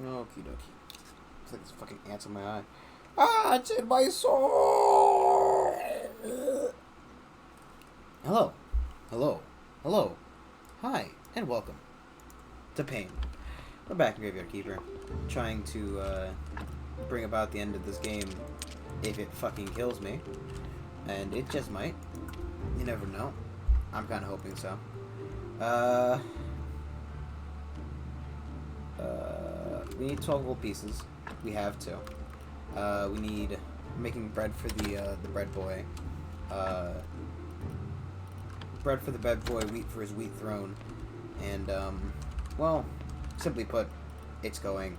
Okie dokie. It's like this fucking ants in my eye. Ah, it's in my soul! Hello. Hello. Hello. Hi, and welcome to Pain. We're back in Graveyard Keeper, trying to bring about the end of this game if it fucking kills me. And it just might. You never know. I'm kind of hoping so. We need 12 gold pieces. We have to. We need making bread for the bread boy. Bread for the bread boy, wheat for his wheat throne, and well, simply put, it's gone.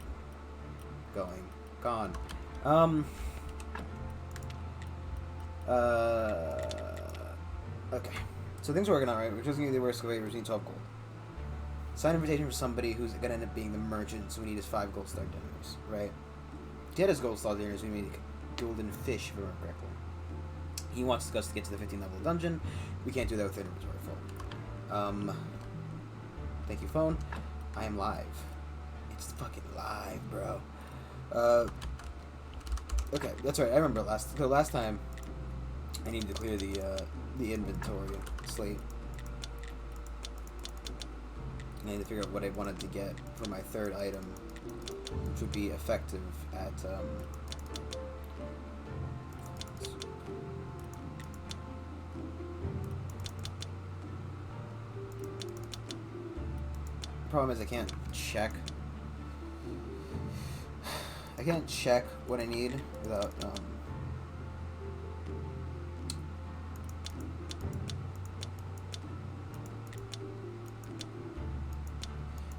Okay. So things are working out right. We're just gonna do the excavator. We need 12 gold. Sign invitation from somebody who's gonna end up being the merchant, so we need his 5 gold star dinners, right? To get his gold star dinners, we need golden fish, if I remember correctly. He wants us to get to the 15th level dungeon. We can't do that with inventory full. Thank you, phone. I am live. It's fucking live, bro. Okay, that's right. I remember last time I needed to clear the inventory slate. I need to figure out what I wanted to get for my third item, which would be effective at problem is I can't check. I can't check what I need without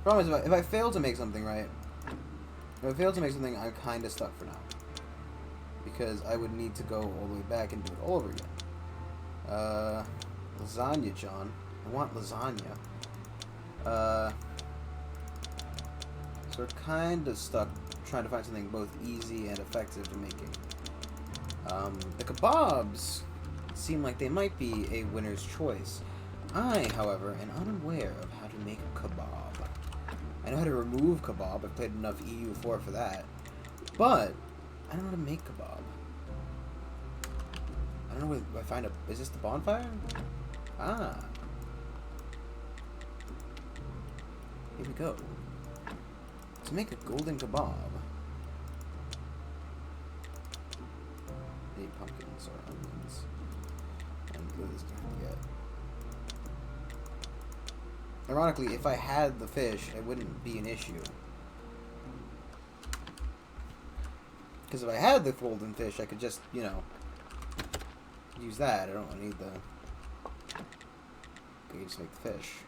problem is if I fail to make something right, if I fail to make something, I'm kind of stuck for now. Because I would need to go all the way back and do it all over again. Lasagna, John. I want lasagna. So we're kind of stuck trying to find something both easy and effective to making. The kebabs seem like they might be a winner's choice. I, however, am unaware of how to make a kebab. I know how to remove kebab. I've played enough EU4 for that. But I don't know how to make kebab. I don't know where I find a... Is this the bonfire? Ah. Here we go. To make a golden kebab. I need pumpkins or onions. And what is going to get? Ironically, if I had the fish, it wouldn't be an issue. Because if I had the golden fish, I could just, you know, use that. I don't need the... I could just make the fish.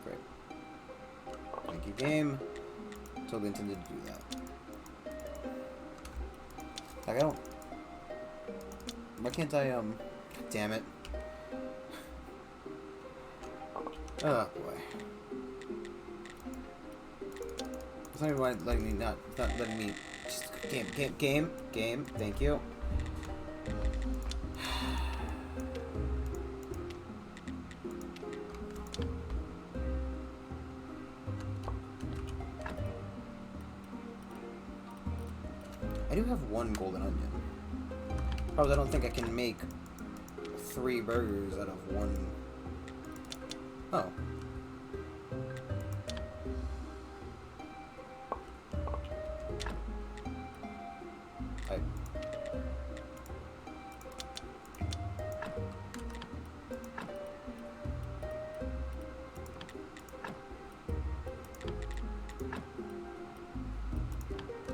Great. Thank you, game. Totally intended to do that. Like, I don't... Why can't I, damn it. Oh, boy. It's not even letting me, not letting me... Just, game, thank you. I do have one golden onion. Probably I don't think I can make 3 burgers out of one. Oh.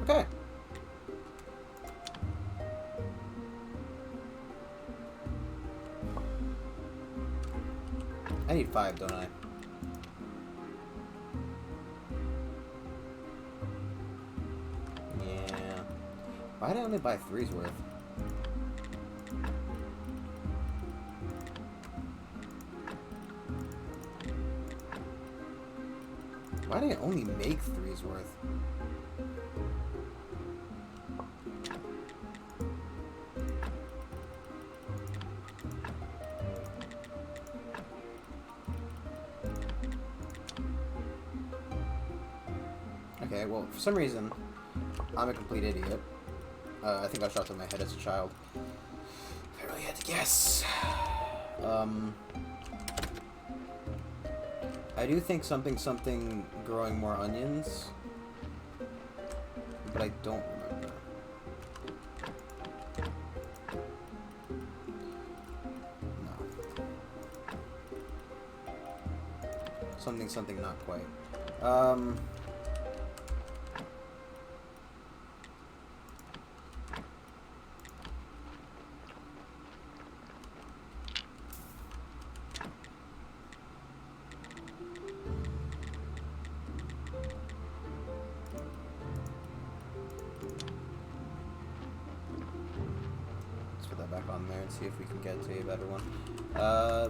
Okay. I need 5, don't I? Yeah. Why did I only buy 3's worth? Why did I only make 3's worth? Okay, well, for some reason, I'm a complete idiot. I think I shot in my head as a child. I really had to guess. I do think something growing more onions, but I don't remember. No. Something not quite. Back on there and see if we can get to a better one.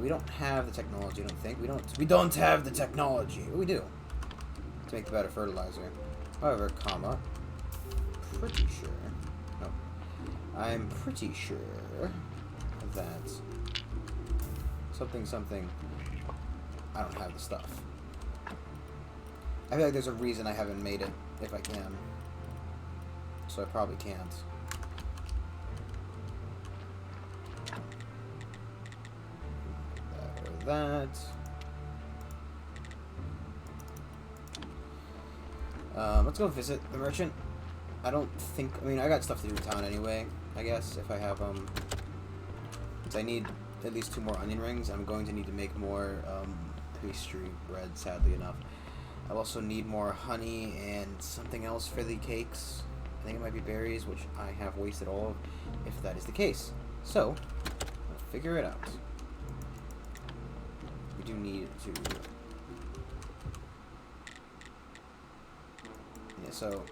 We don't have the technology, I don't think. We don't have the technology. What do we do? To make the better fertilizer. However, comma. Pretty sure. No. I'm pretty sure that something I don't have the stuff. I feel like there's a reason I haven't made it if I can. So I probably can't. That. Let's go visit the merchant. I mean, I got stuff to do in town anyway, I guess, if I have, because I need at least 2 more onion rings. I'm going to need to make more, pastry bread, sadly enough. I'll also need more honey and something else for the cakes. I think it might be berries, which I have wasted all of, if that is the case. So, let's figure it out. We do need to... Yeah, so...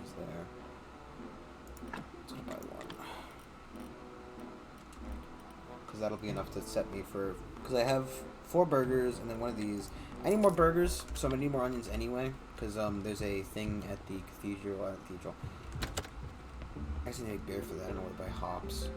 Is there... Let's go buy one. Because that'll be enough to set me for... Because I have 4 burgers and then one of these. I need more burgers, so I'm going to need more onions anyway. Because there's a thing at the cathedral... I actually need a beer for that. I don't know where to buy hops.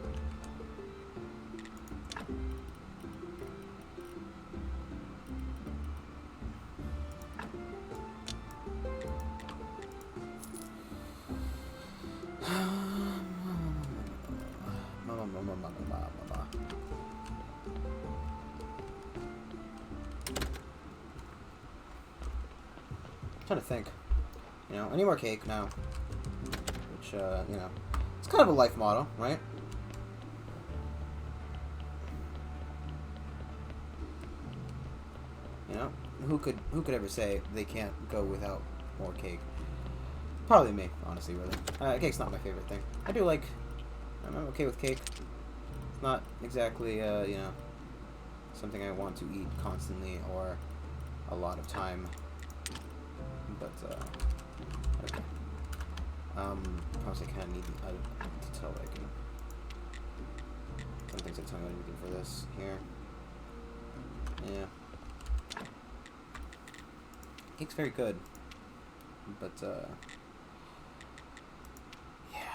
I'm trying to think. You know, I need more cake now. Which, you know, it's kind of a life motto, right? You know, who could ever say they can't go without more cake? Probably me, honestly, really. Cake's not my favorite thing. I'm okay with cake. It's not exactly, you know, something I want to eat constantly or a lot of time. But, okay. Obviously I kind of need to tell, like, some things I tell me what I'm looking for this here. Yeah. Cake's very good. But, yeah.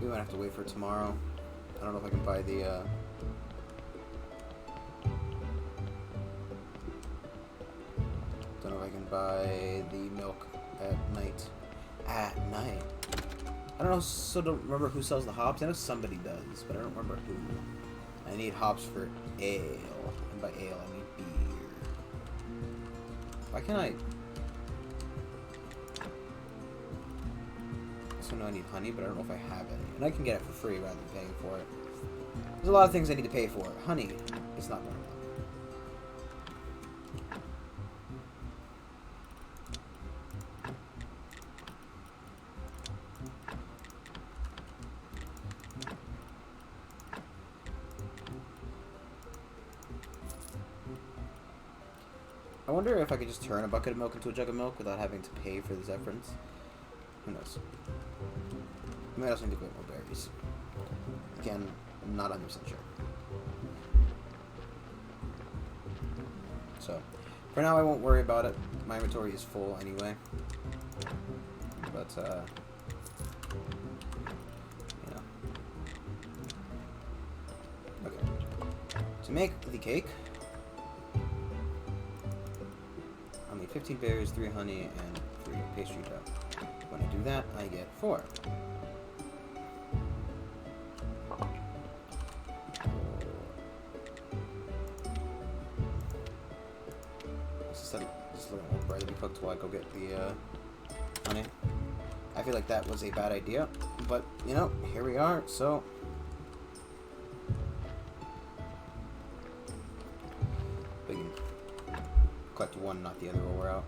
We might have to wait for tomorrow. I don't know if I can buy the, don't know if I can buy the milk at night. At night. I don't know, so don't remember who sells the hops. I know somebody does, but I don't remember who. I need hops for ale. And by ale, I mean beer. Why can't I... So now I need honey, but I don't know if I have any. And I can get it for free rather than paying for it. There's a lot of things I need to pay for. Honey is not one of them. I wonder if I could just turn a bucket of milk into a jug of milk without having to pay for the Zephyrins. Who knows? I might also need to get more berries. Again, I'm not 100% sure. So, for now I won't worry about it. My inventory is full anyway. But, you know. To make the cake, I'll need 15 berries, 3 honey, and 3 pastry dough. When I do that, I get 4. Just let it more bread to be cooked while I go get the honey. I feel like that was a bad idea, but you know, here we are, so. We can collect one, not the other while we're out.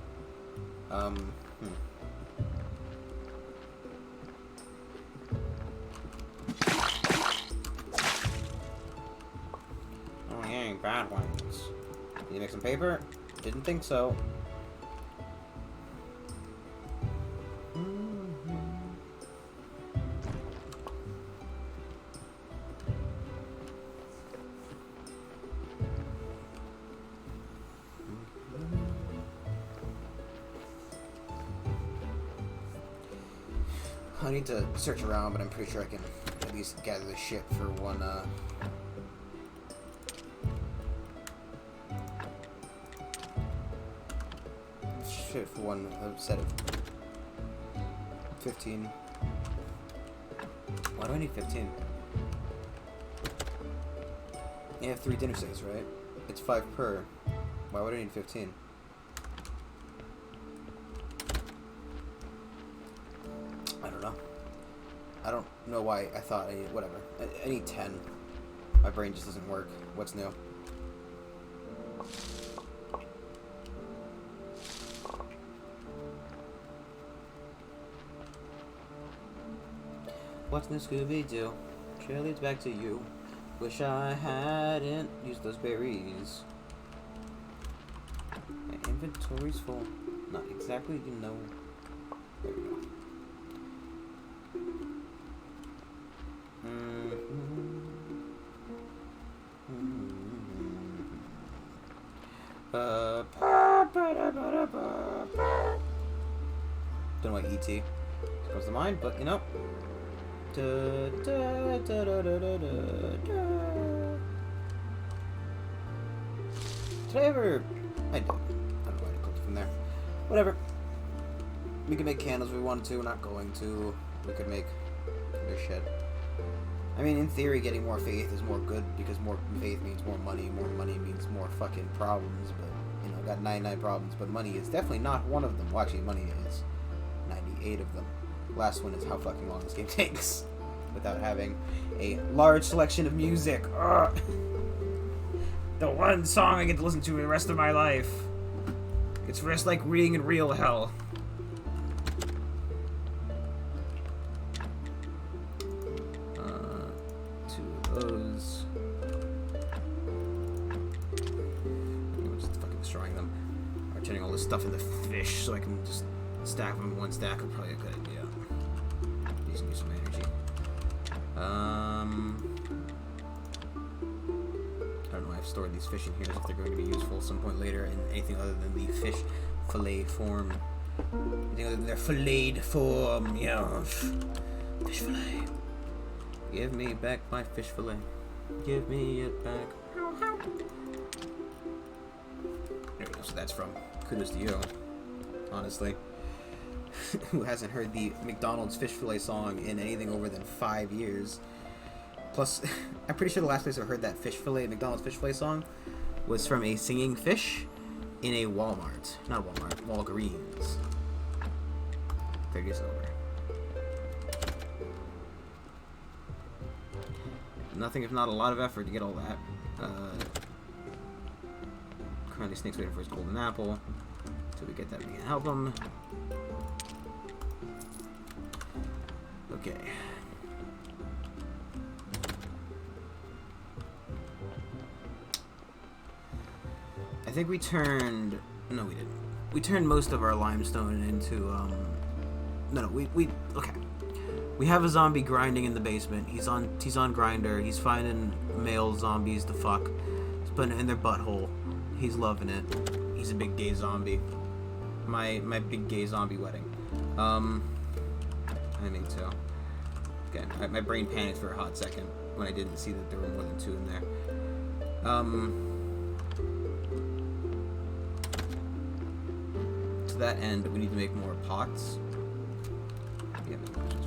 Oh, yay, bad ones. Can you make some paper? Didn't think so. I need to search around, but I'm pretty sure I can at least gather the shit for one, set of 15. Why do I need 15? You have 3 dinner sets, right? It's 5 per. Why would I need 15? I don't know. I don't know why I thought I needed, whatever. I need 10. My brain just doesn't work. What's new? What's new, Scooby-Doo? Surely it's back to you. Wish I hadn't used those berries. My inventory's full. Not exactly, you know. There we go. Don't know why E.T. comes to mind, but you know. Did I ever? I did. I don't know why I clicked from there. Whatever. We could make candles if we wanted to. We're not going to. We could make their shit. I mean, in theory, getting more faith is more good because more faith means more money. More money means more fucking problems. But you know, got 99 problems, but money is definitely not one of them. Well, actually, money is 98 of them. Last one is how fucking long this game takes without having a large selection of music. Ugh. The one song I get to listen to for the rest of my life. It's just like reading in real hell. Two of those. I'm just fucking destroying them. Or turning all this stuff into fish so I can just stack them in one stack would probably be a good idea. These need some energy. I don't know why I've stored these fish in here as if they're going to be useful at some point later in anything other than the fish fillet form. Anything other than their filleted form, yeah. Fish fillet. Give me back my fish fillet. Give me it back. There we go, so that's from Kudos to You, honestly. Who hasn't heard the McDonald's fish fillet song in anything over than 5 years? Plus, I'm pretty sure the last place I heard that McDonald's fish fillet song was from a singing fish in a Walmart. Not Walmart, Walgreens. 30 is over. Nothing if not a lot of effort to get all that. Currently, Snake's waiting for his golden apple. Till we get that, we can help him. Okay. I think we turned... No, we didn't. We turned most of our limestone into, okay. We have a zombie grinding in the basement. He's on Grinder. He's finding male zombies to fuck. He's putting it in their butthole. He's loving it. He's a big gay zombie. My big gay zombie wedding. I think so. Okay, my brain panicked for a hot second when I didn't see that there were more than 2 in there. To that end, we need to make more pots. Yeah,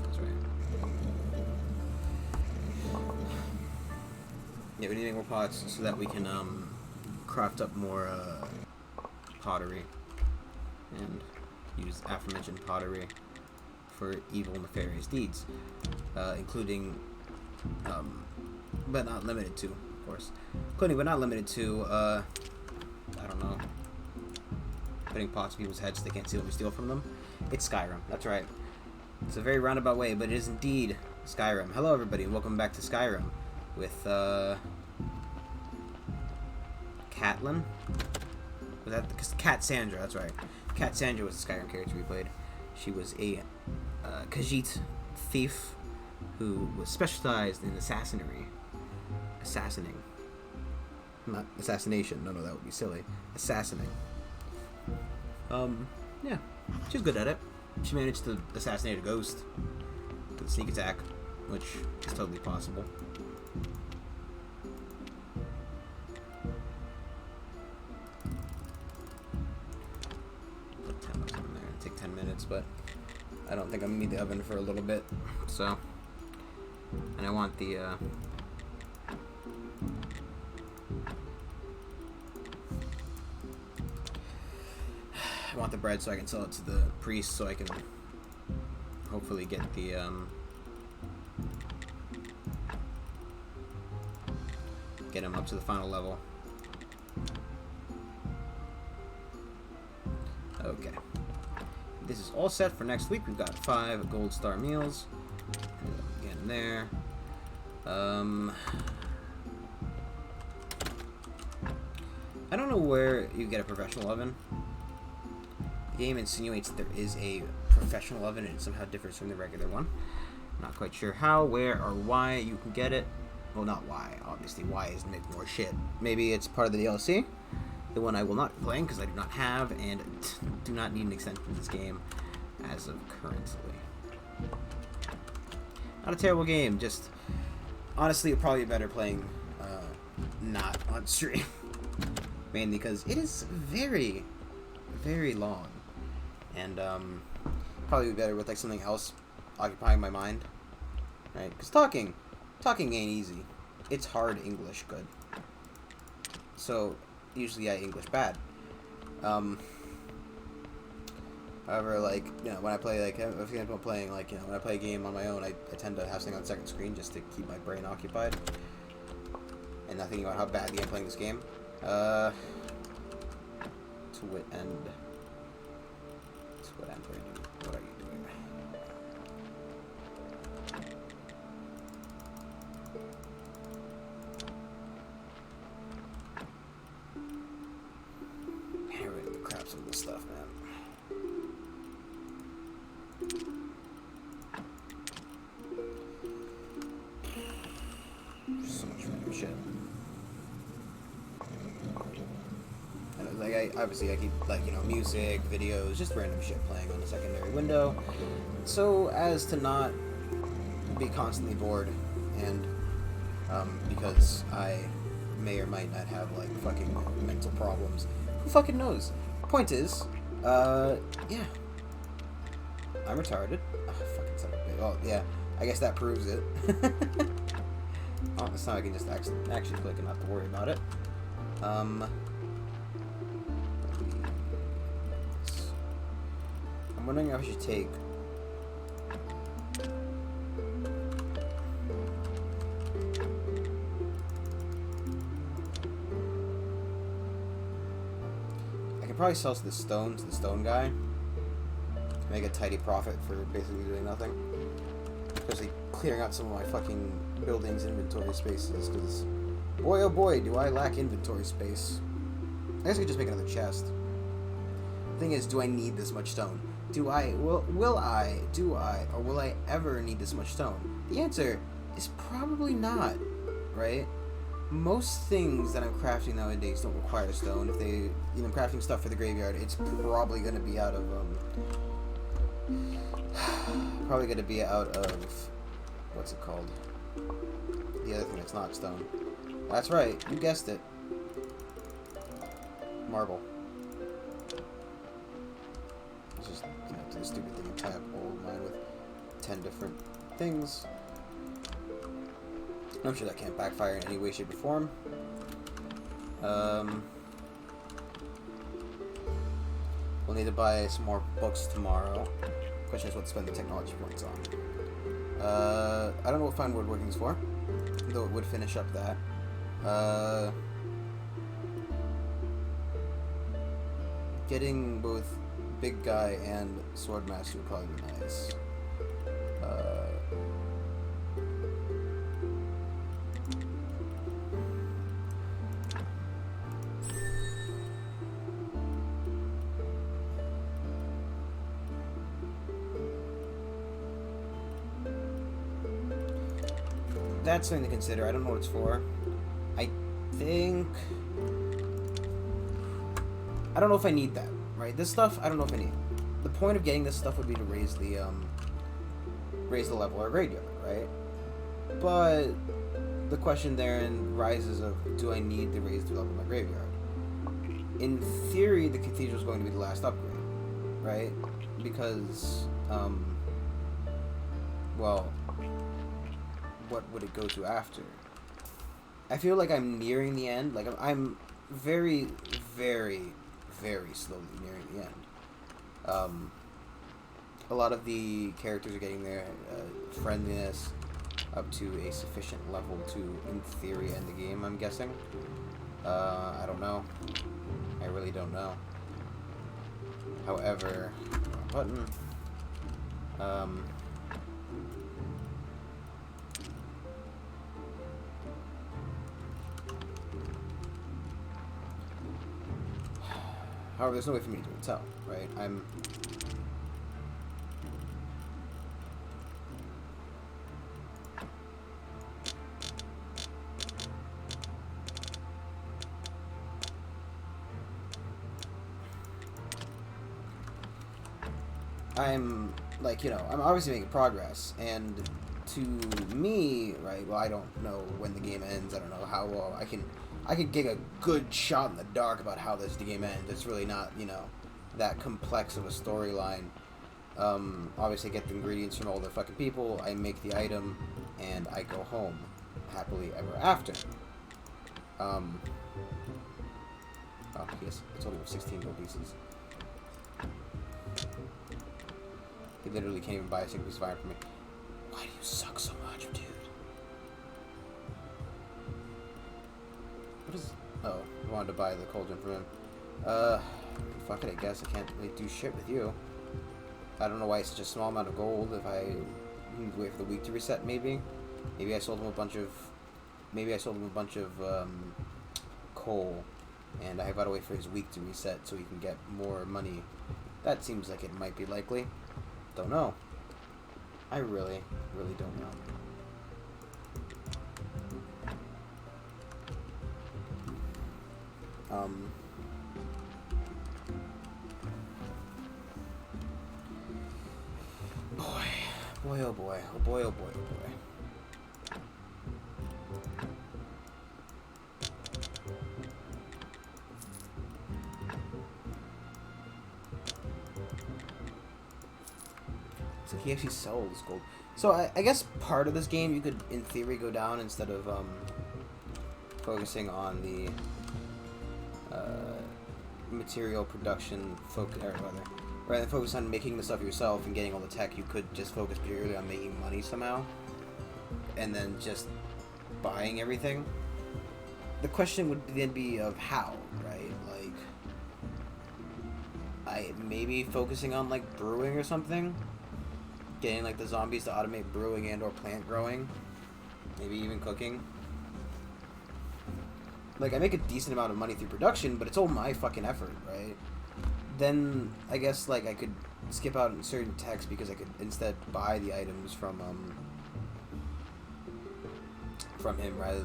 that's right. Yeah, we need to make more pots so that we can craft up more pottery and use aforementioned pottery for evil, nefarious deeds, including, but not limited to, of course, including but not limited to, I don't know, putting pots in people's heads so they can't see what we steal from them. It's Skyrim. That's right. It's a very roundabout way, but it is indeed Skyrim. Hello, everybody, and welcome back to Skyrim with Catelyn. Was that Cassandra? That's right. Cassandra was the Skyrim character we played. She was a Khajiit thief who was specialized in assassinating. Not assassination. No, that would be silly. Assassinating. Yeah. She's good at it. She managed to assassinate a ghost with a sneak attack, which is totally possible. Put 10 bucks in there. It'll take 10 minutes, but I don't think I'm gonna need the oven for a little bit. So, and I want the bread so I can sell it to the priest, so I can hopefully get the get him up to the final level. Okay, this is all set for next week. We've got 5 gold star meals. Again there. I don't know where you get a professional oven. The game insinuates that there is a professional oven and it somehow differs from the regular one. Not quite sure how, where, or why you can get it. Well, not why, obviously. Why is make more shit. Maybe it's part of the DLC. The one I will not be playing because I do not have and do not need an extension to this game as of currently. Not a terrible game, just honestly it'd probably be better playing not on stream. Mainly because it is very, very long. And probably be better with like something else occupying my mind, right? Because talking ain't easy. It's hard English good. So usually I English bad. However, like, you know, when I play, like, if I'm playing, like, you know, when I play a game on my own, I tend to have something on the second screen just to keep my brain occupied and not thinking about how badly I'm playing this game. To wit end. That's what I'm doing. What are you doing? Man, I really crap some of this stuff, man. So much random shit. Like, obviously I keep, like, you know, music, videos, just random shit playing on the secondary window, so as to not be constantly bored, and because I may or might not have, like, fucking mental problems. Who fucking knows? Point is, yeah, I'm retarded. Oh, fucking son of a bitch. Oh, yeah, I guess that proves it. Oh, this time I can just actually click and not have to worry about it. I'm wondering if I should take... I could probably sell the stone to the stone guy. Make a tidy profit for basically doing nothing. Especially clearing out some of my fucking buildings' inventory spaces, because boy oh boy do I lack inventory space. I guess I could just make another chest. The thing is, do I need this much stone? Do I, or will I ever need this much stone? The answer is probably not, right? Most things that I'm crafting nowadays don't require stone. If they, you know, I'm crafting stuff for the graveyard, it's probably going to be out of, what's it called? The other thing that's not stone. That's right, you guessed it. Marble. It's just, you know, do the stupid thing and tie up old mine with 10 different things. I'm sure that can't backfire in any way, shape, or form. We'll need to buy some more books tomorrow. Question is what to spend the technology points on. I don't know what fine woodworking is for, though it would finish up that. Getting both Big Guy and Swordmaster would probably be nice. That's something to consider. I don't know what it's for. I think... I don't know if I need that, right? This stuff, I don't know if I need. The point of getting this stuff would be to raise the level of our graveyard, right? But the question therein rises of, do I need to raise the level of my graveyard? In theory, the cathedral is going to be the last upgrade, right? Because, well, what would it go to after? I feel like I'm nearing the end. Like, I'm very, very, very slowly nearing the end. A lot of the characters are getting their friendliness up to a sufficient level to, in theory, end the game, I'm guessing. I don't know. I really don't know. However, button. However, there's no way for me to do it tell, right? I'm like, you know, I'm obviously making progress, and to me, right, well, I don't know when the game ends. I don't know how well I can get a good shot in the dark about how this game ends. It's really not, you know, that complex of a storyline. Obviously I get the ingredients from all the fucking people, I make the item, and I go home happily ever after. Oh, yes, it's only 16 gold pieces. He literally can't even buy a single piece of iron from me. Why do you suck so much, dude? What is... Oh, I wanted to buy the cauldron from him. Fuck it, I guess. I can't really do shit with you. I don't know why it's such a small amount of gold. If I need to wait for the week to reset, maybe. Maybe I sold him a bunch of... coal. And I gotta wait for his week to reset so he can get more money. That seems like it might be likely. Don't know. I really, really don't know. Boy, oh boy, oh boy, oh boy, oh boy. So he actually sells gold. So I guess part of this game you could, in theory, go down instead of focusing on the material production rather than focus on making the stuff yourself and getting all the tech. You could just focus purely on making money somehow, and then just buying everything. The question would then be of how, right? Like, maybe focusing on like brewing or something. Getting like the zombies to automate brewing and or plant growing. Maybe even cooking. Like, I make a decent amount of money through production, but it's all my fucking effort, right? Then I guess like I could skip out on certain techs because I could instead buy the items from him rather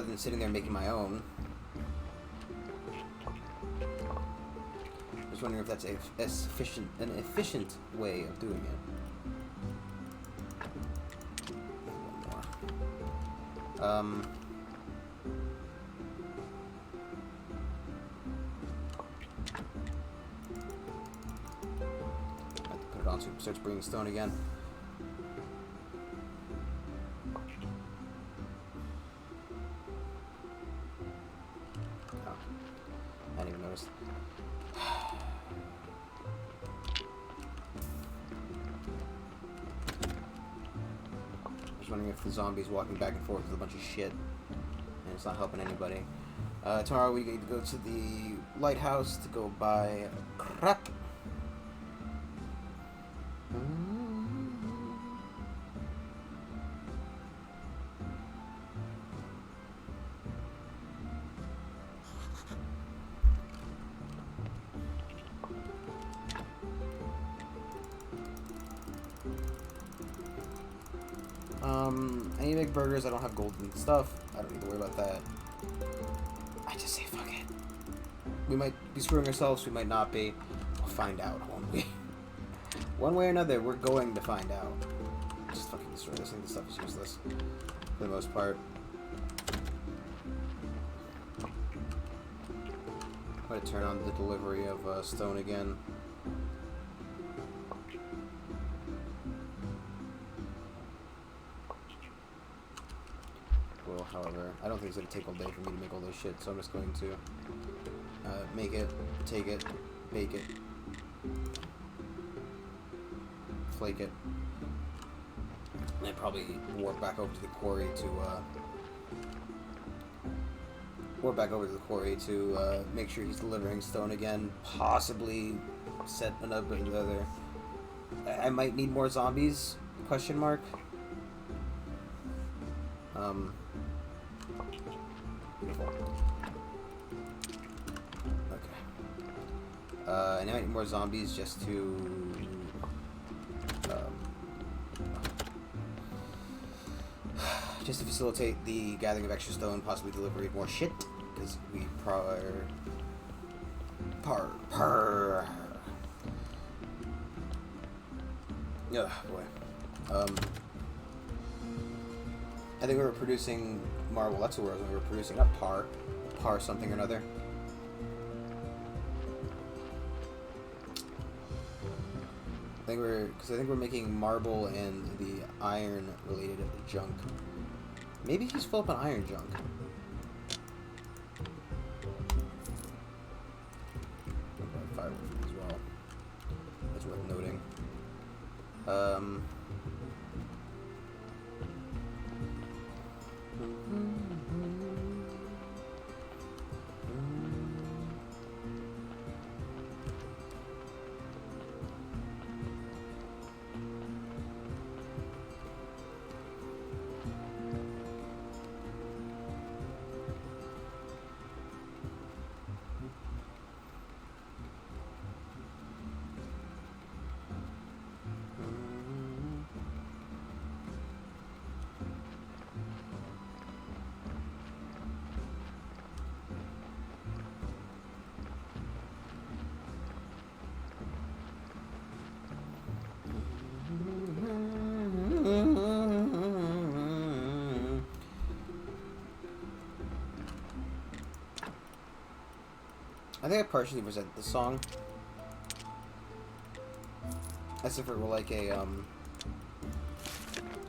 than sitting there making my own. Just wondering if that's an efficient way of doing it. Um... I have to put it on so it starts bringing stone again. Oh. I didn't even notice. Wondering if the zombie's walking back and forth with a bunch of shit and it's not helping anybody. Tomorrow we need to go to the lighthouse to go buy crap. I need to make burgers. I don't have golden stuff. I don't need to worry about that. I just say fuck it. We might be screwing ourselves. We might not be. We'll find out, won't we? One way or another, we're going to find out. Just fucking destroy this thing. This stuff is useless for the most part. I'm going to turn on the delivery of stone again. However, I don't think it's going to take all day for me to make all this shit, so I'm just going to make it, take it, bake it, flake it, and then probably warp back over to the quarry to make sure he's delivering stone again, possibly set another. I might need more zombies, question mark. Beautiful. Okay. And I might need more zombies just to facilitate the gathering of extra stone, possibly delivery of more shit, because we yeah, boy. I think we were producing marble. That's the word we were producing. Not par something or another. I think we're making marble and the iron related junk. Maybe he's full up on iron junk. Firewood as well. That's worth noting. I think I partially resent this song. As if it were like a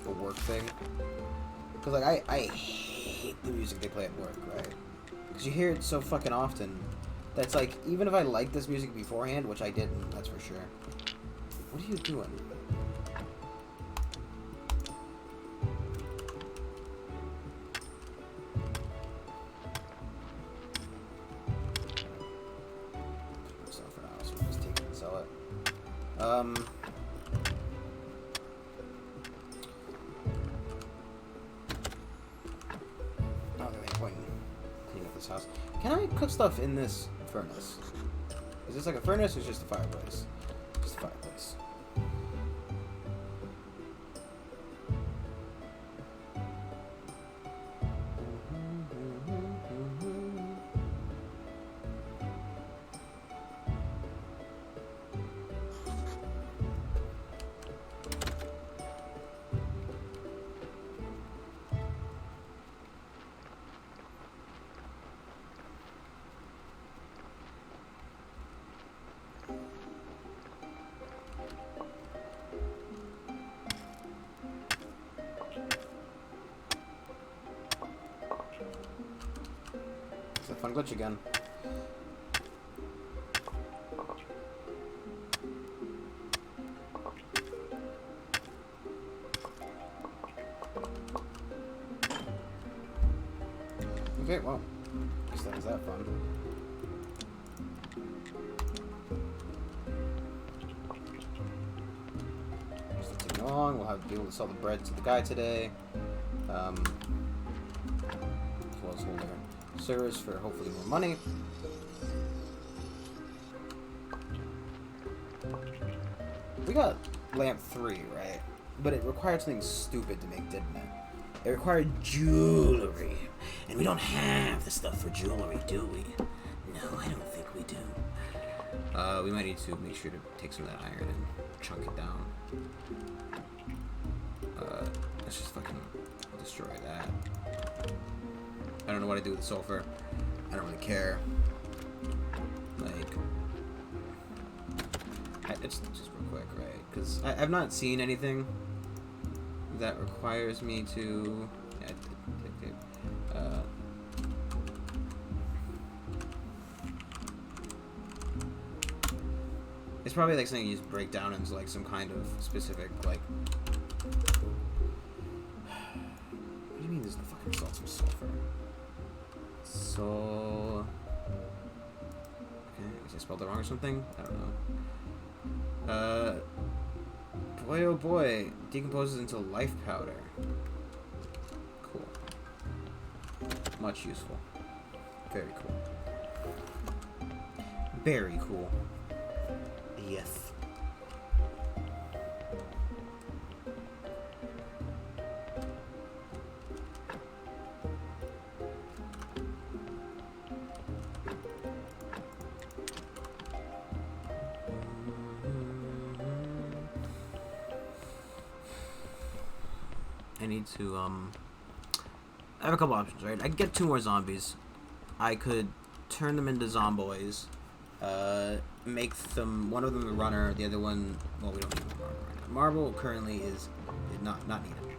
work thing. Because, like, I hate the music they play at work, right? Because you hear it so fucking often. That's like, even if I liked this music beforehand, which I didn't, that's for sure. What are you doing? Stuff in this furnace. Is this like a furnace or is it just a fireplace? Just a fireplace. wrong glitch again. Okay, well, at least that was that fun. Just taking along, we'll be able to sell the bread to the guy today. As well as hold our servers for hopefully more money. We got lamp 3, right? But it required something stupid to make, didn't it? It required jewelry. And we don't have the stuff for jewelry, do we? No, I don't think we do. We might need to make sure to take some of that iron and chunk it down. Let's just fucking destroy that. I don't know what to do with sulfur. I don't really care. Like, it's just real quick, right? Because I've not seen anything that requires me to. Yeah, it's probably like something you just break down into like some kind of specific like. What do you mean? There's no fucking salt from sulfur. So. Okay, I spelled it wrong or something. I don't know. Boy, oh boy, decomposes into life powder. Cool. Much useful. Very cool. Very cool. Yes. I need to, I have a couple options, right? I could get 2 more zombies. I could turn them into zomboids. Make them, one of them a runner, the other one, well, we don't need marble right now. Marble currently is not needed.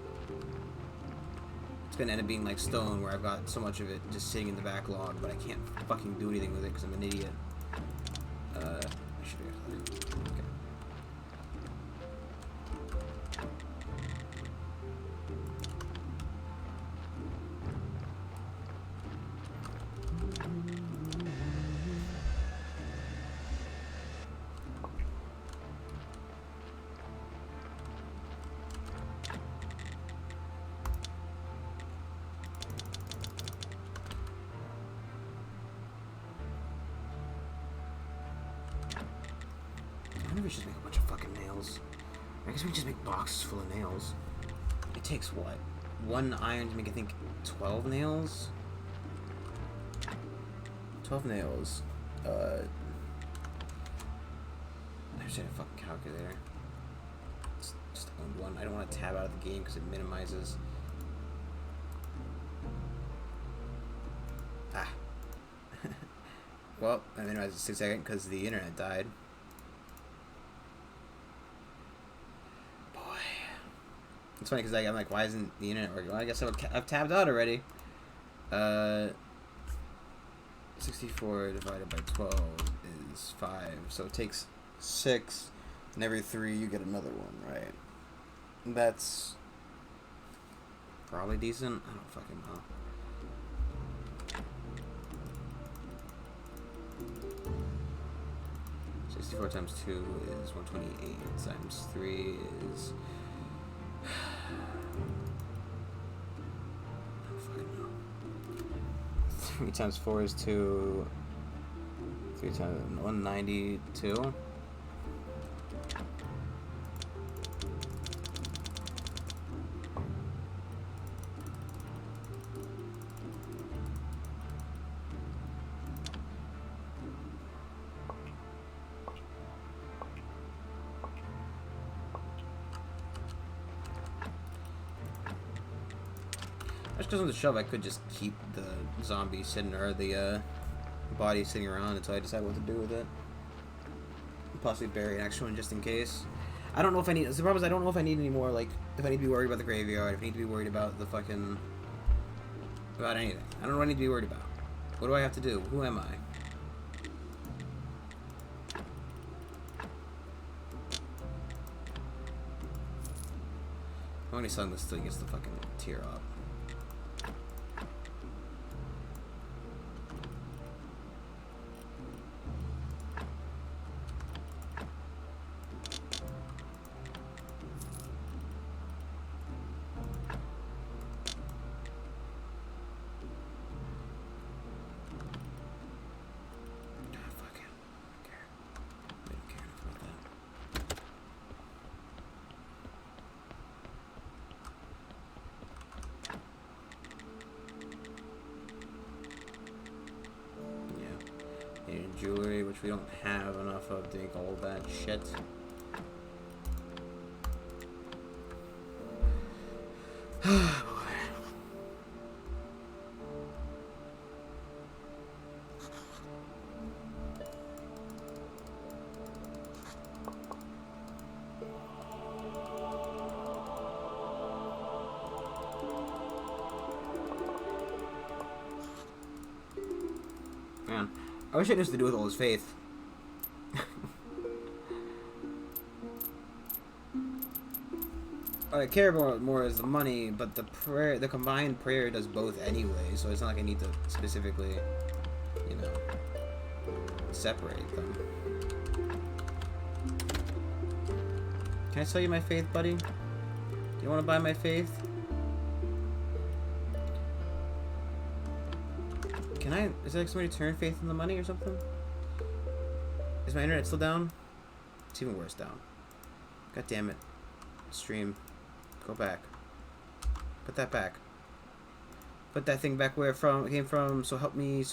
It's gonna end up being like stone, where I've got so much of it just sitting in the backlog, but I can't fucking do anything with it because I'm an idiot. I should be able to. Okay. I wonder if we should make a bunch of fucking nails. I guess we just make boxes full of nails. It takes what? 1 iron to make, I think, 12 nails? 12 nails. I should have a fucking calculator. Just owned one. I don't want to tab out of the game because it minimizes. Ah. Well, I minimized it 6 seconds because the internet died. It's funny because I'm like, why isn't the internet working? Well, I guess I've tabbed out already. 64 divided by 12 is 5. So it takes 6, and every 3 you get another one, right? That's probably decent. I don't fucking know. $64 times 2 is 128 times 3 is. I don't fucking know. 3 times 4 is 2. 3 times 192. Just because on the shelf, I could just keep the zombie sitting, or the body sitting around until I decide what to do with it. Possibly bury an extra one just in case. I don't know if I need. The problem is I don't know if I need any more. Like, if I need to be worried about the graveyard, if I need to be worried about the fucking. About anything. I don't know what I need to be worried about. What do I have to do? Who am I? I'm only selling this till he gets the fucking tier up. Jewelry, which we don't have enough of to make all that shit. Man, I wish I knew what to do with all his faith. What I care about more is the money, but the prayer, the combined prayer does both anyway, so it's not like I need to specifically, you know, separate them. Can I sell you my faith, buddy? Do you want to buy my faith? Can I? Is there like somebody turn faith in the money or something? Is my internet still down? It's even worse down. God damn it. Stream. Go back. Put that back. Put that thing back where it came from. So help me, and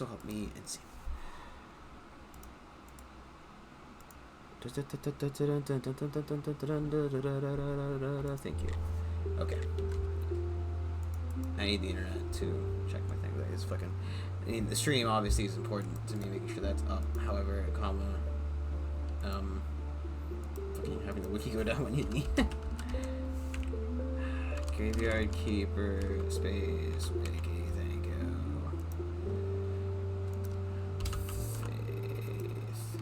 see. Thank you. Okay. I need the internet to check my thing. That is fucking. I mean, the stream obviously is important to me, making sure that's up. However, comma, fucking having the wiki go down when you need. Graveyard Keeper, space, Mickey, thank you. Faith.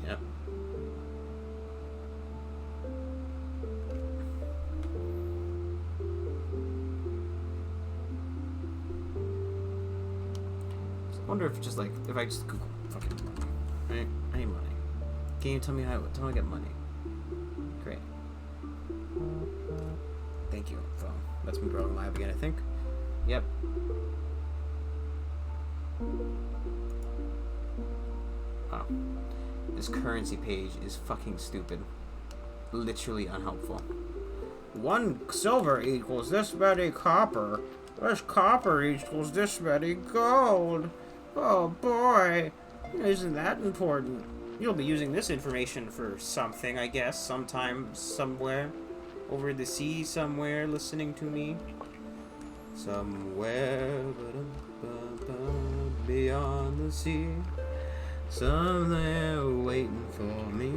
Yep. I wonder if just like, if I just Google fucking money, right? I need money. Can you tell me how I get money? Great. Thank you, phone. That's me growing live again, I think. Yep. Oh. This currency page is fucking stupid. Literally unhelpful. 1 silver equals this many copper. This copper equals this many gold. Oh boy. Isn't that important? You'll be using this information for something, I guess, sometime, somewhere. Over the sea, somewhere, listening to me. Somewhere beyond the sea. Somewhere waiting for me.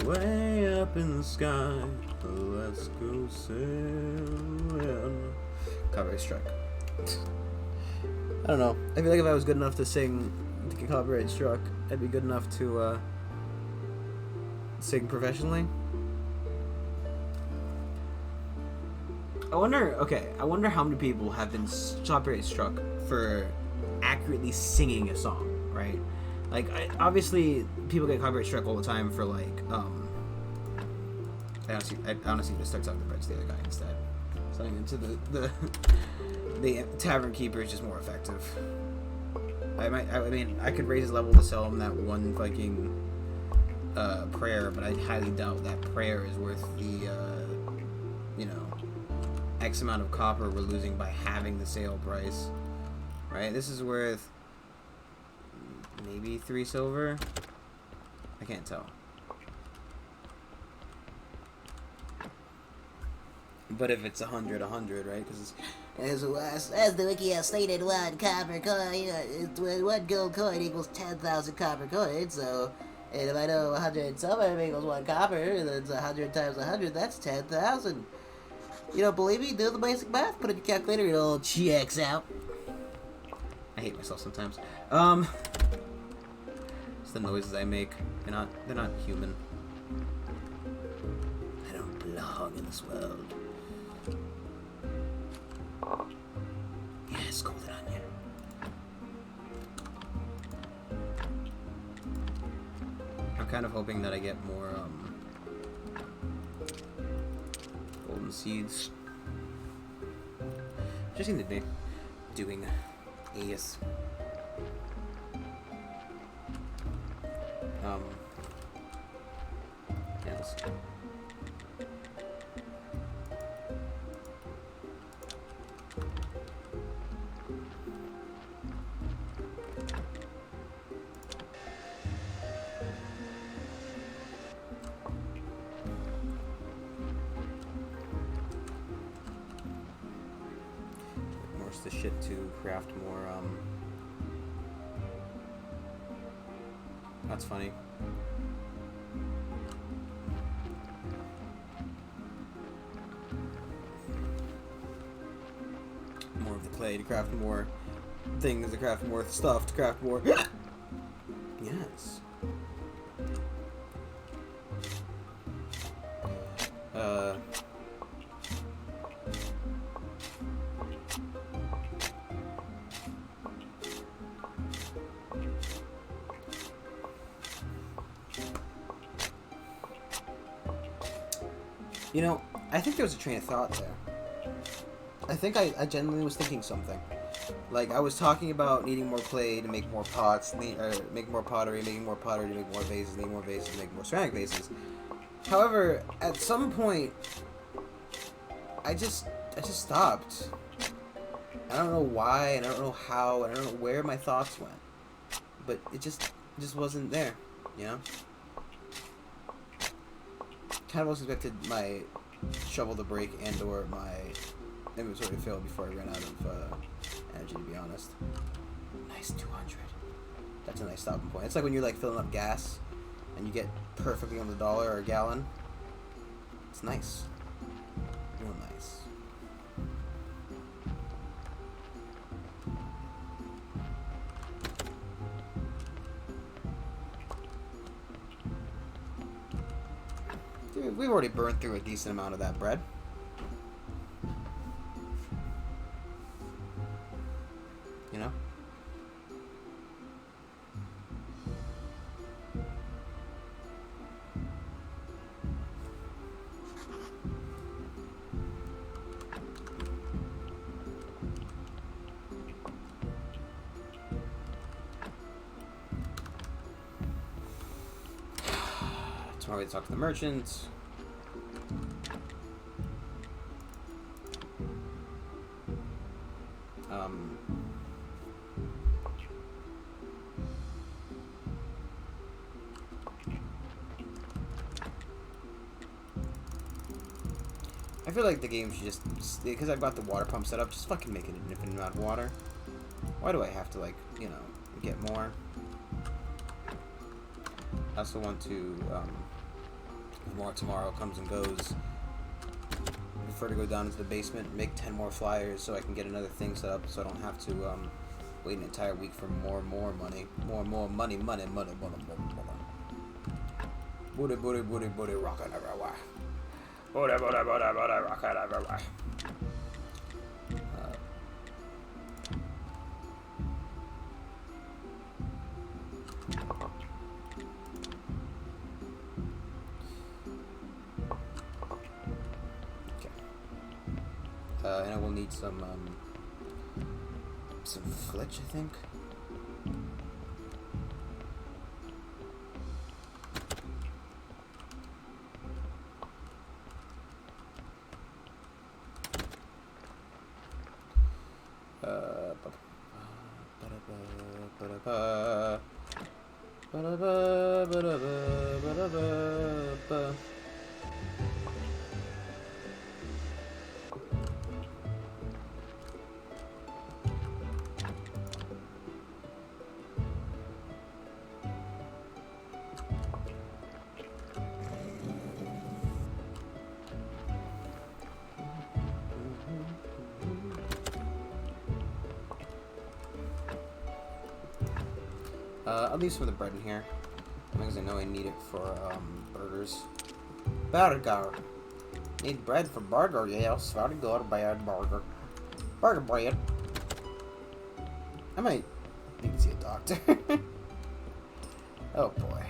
Way up in the sky, let's go sailing. Copyright strike. I don't know. I feel like if I was good enough to sing to get copyright struck, I'd be good enough to sing professionally. I wonder how many people have been copyright struck for accurately singing a song, right? Like, obviously, people get copyright struck all the time for, like, I honestly just start talking to the other guy instead. Something into the Tavern Keeper is just more effective. I mean, I could raise his level to sell him that one fucking prayer, but I highly doubt that prayer is worth the, you know, X amount of copper we're losing by having the sale price. Right? This is worth maybe 3 silver. I can't tell. But if it's 100, right? Because as the wiki has stated, 1 copper coin, 1 gold coin equals 10,000 copper coins. So And if I know 100 silver equals 1 copper, and then 100 times 100, that's 10,000. You don't believe me? Do the basic math. Put it in your calculator, it all checks out. I hate myself sometimes. It's the noises I make. They're not human. I don't belong in this world. Yes, golden onion. I'm kind of hoping that I get more golden seeds. Just seem to be doing yes. Yes. The shit to craft more that's funny. More of the clay to craft more things, to craft more stuff, to craft more yes. You know, I think there was a train of thought there. I think I genuinely was thinking something. Like, I was talking about needing more clay to make more pots, make more pottery, making more pottery to make more vases, make more vases to make more ceramic vases. However, at some point, I just stopped. I don't know why, and I don't know how, and I don't know where my thoughts went. But it just wasn't there, you know? Kind of also expected my shovel to break and or my inventory to fail before I ran out of energy, to be honest. Nice 200. That's a nice stopping point. It's like when you're like filling up gas and you get perfectly on the dollar or a gallon. It's nice. Real nice. Dude, we've already burned through a decent amount of that bread. You know? Tomorrow we talk to the merchants. I feel like the game should just, because I've got the water pump set up, just fucking make it an infinite amount of water. Why do I have to, like, you know, get more? I also want to, if more tomorrow comes and goes, I prefer to go down into the basement, make 10 more flyers so I can get another thing set up so I don't have to wait an entire week for more money. More money. Booty, rockin' everywhere. Booty, rockin' everywhere. And I will need some flitch, I think. I'll leave some of the bread in here. Because I know I need it for burgers. Burger. Need bread for burger, yes. Very good, bad burger. Burger bread. I might need to see a doctor. Oh boy.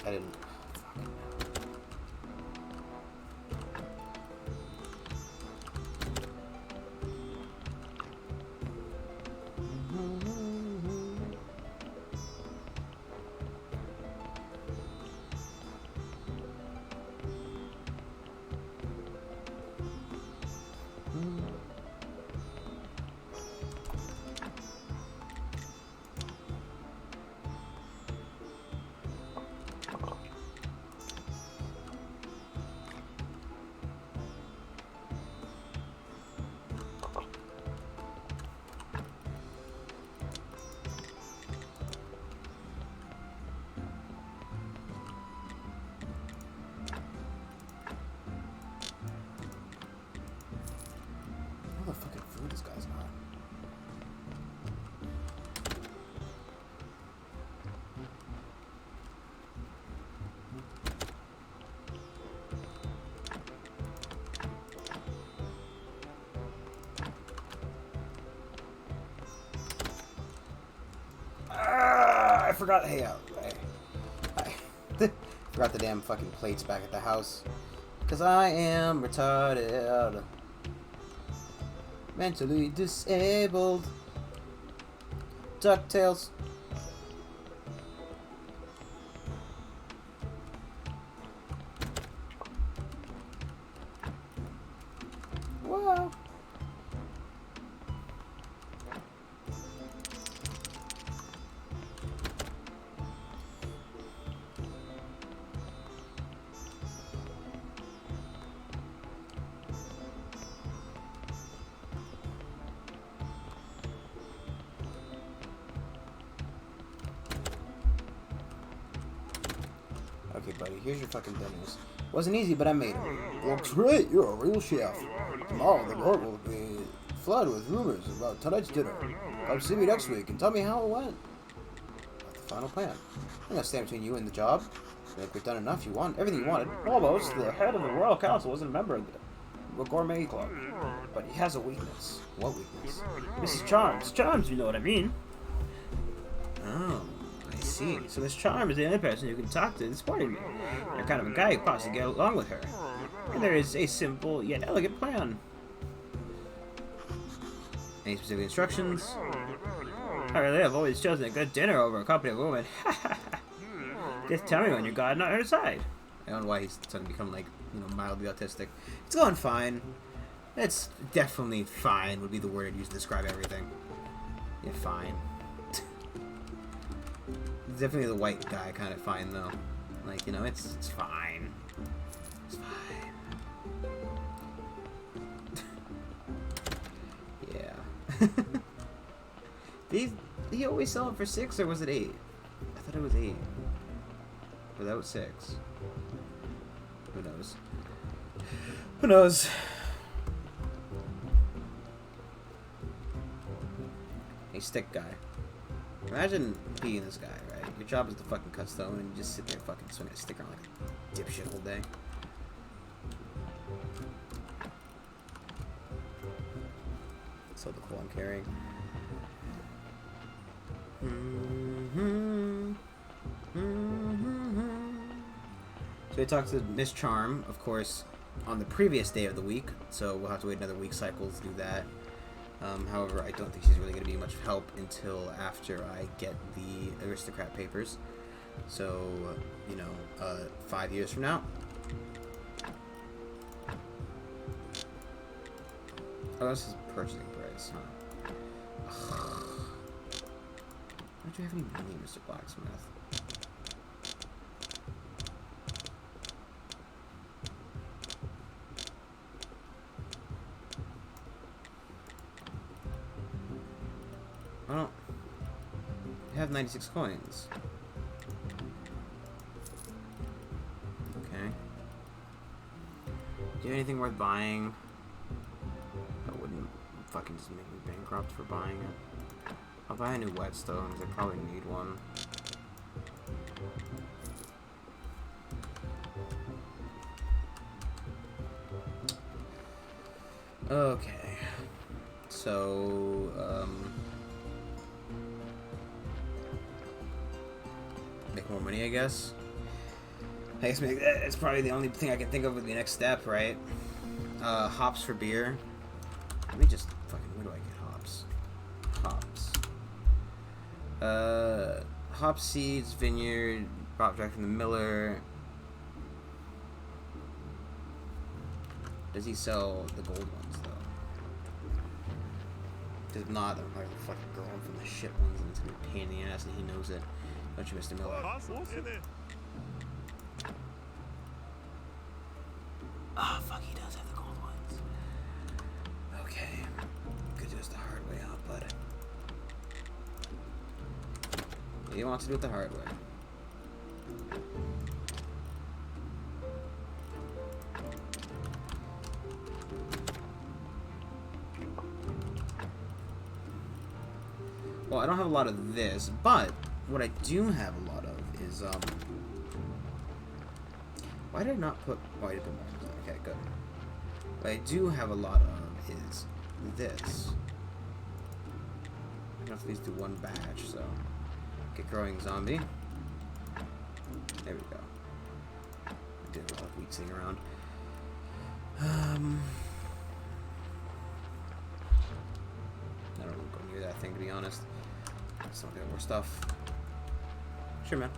I didn't. How the fucking food this guy's got? I forgot. Hey, I forgot the damn fucking plates back at the house. Cause I am retarded. Mentally disabled. DuckTales. Wow. Okay, buddy, here's your fucking dinners. Wasn't easy, but I made it. Looks great, you're a real chef. Tomorrow, the world will be flooded with rumors about tonight's dinner. Come see me next week and tell me how it went. That's the final plan. I'm gonna stand between you and the job. I think we've done enough. You want everything you wanted. Almost. The head of the Royal Council wasn't a member of the Gourmet Club. But he has a weakness. What weakness? Mrs. Charms. Charms, you know what I mean. Oh, I see. So Miss Charms is the only person who can talk to this party meal. You're kind of a guy who possibly get along with her. And there is a simple yet elegant plan. Any specific instructions? I really have always chosen a good dinner over a company of women. Just tell me when you're God not on her side. I don't know why he's suddenly become, like, you know, mildly autistic. It's going fine. It's definitely fine would be the word I'd use to describe everything. Yeah, fine. It's definitely the white guy kind of fine, though. Like, you know, it's fine. It's fine. Yeah. Did he always sell it for 6, or was it 8? I thought it was 8. But that was 6. Who knows? Who knows? Hey, stick guy. Imagine being this guy, right? Your job is to fucking cut stone, and you just sit there fucking swinging a stick around like a dipshit all day. So the cool I'm carrying. So we talked to Miss Charm, of course, on the previous day of the week, so we'll have to wait another week cycle to do that. However, I don't think she's really going to be much help until after I get the aristocrat papers. So, you know, 5 years from now. Oh, this is purchasing price, huh? Don't you have any money, Mr. Blacksmith? 96 coins. Okay. Do you have anything worth buying? That wouldn't fucking just make me bankrupt for buying it. I'll buy a new whetstone, because I probably need one. Okay. So, make more money, I guess. I guess it's probably the only thing I can think of with the next step, right? Hops for beer. Let me just fucking, where do I get hops? Hops. Hop seeds, vineyard, brought direct from the miller. Does he sell the gold ones, though? If not, I'm probably fucking going from the shit ones, and it's gonna be a pain in the ass, and he knows it. Don't you, Mr. Miller? Ah, fuck, he does have the gold ones. Okay. Could do this the hard way, huh, bud? He wants to do it the hard way. Well, I don't have a lot of this, but what I do have a lot of is, why did I not put, oh, I did put more. Okay, good. What I do have a lot of is this. I have to at least do one batch, so. Get growing zombie. There we go. I did a lot of wheat sitting around. I don't want to go near that thing, to be honest. Just want to get more stuff. Sure, man.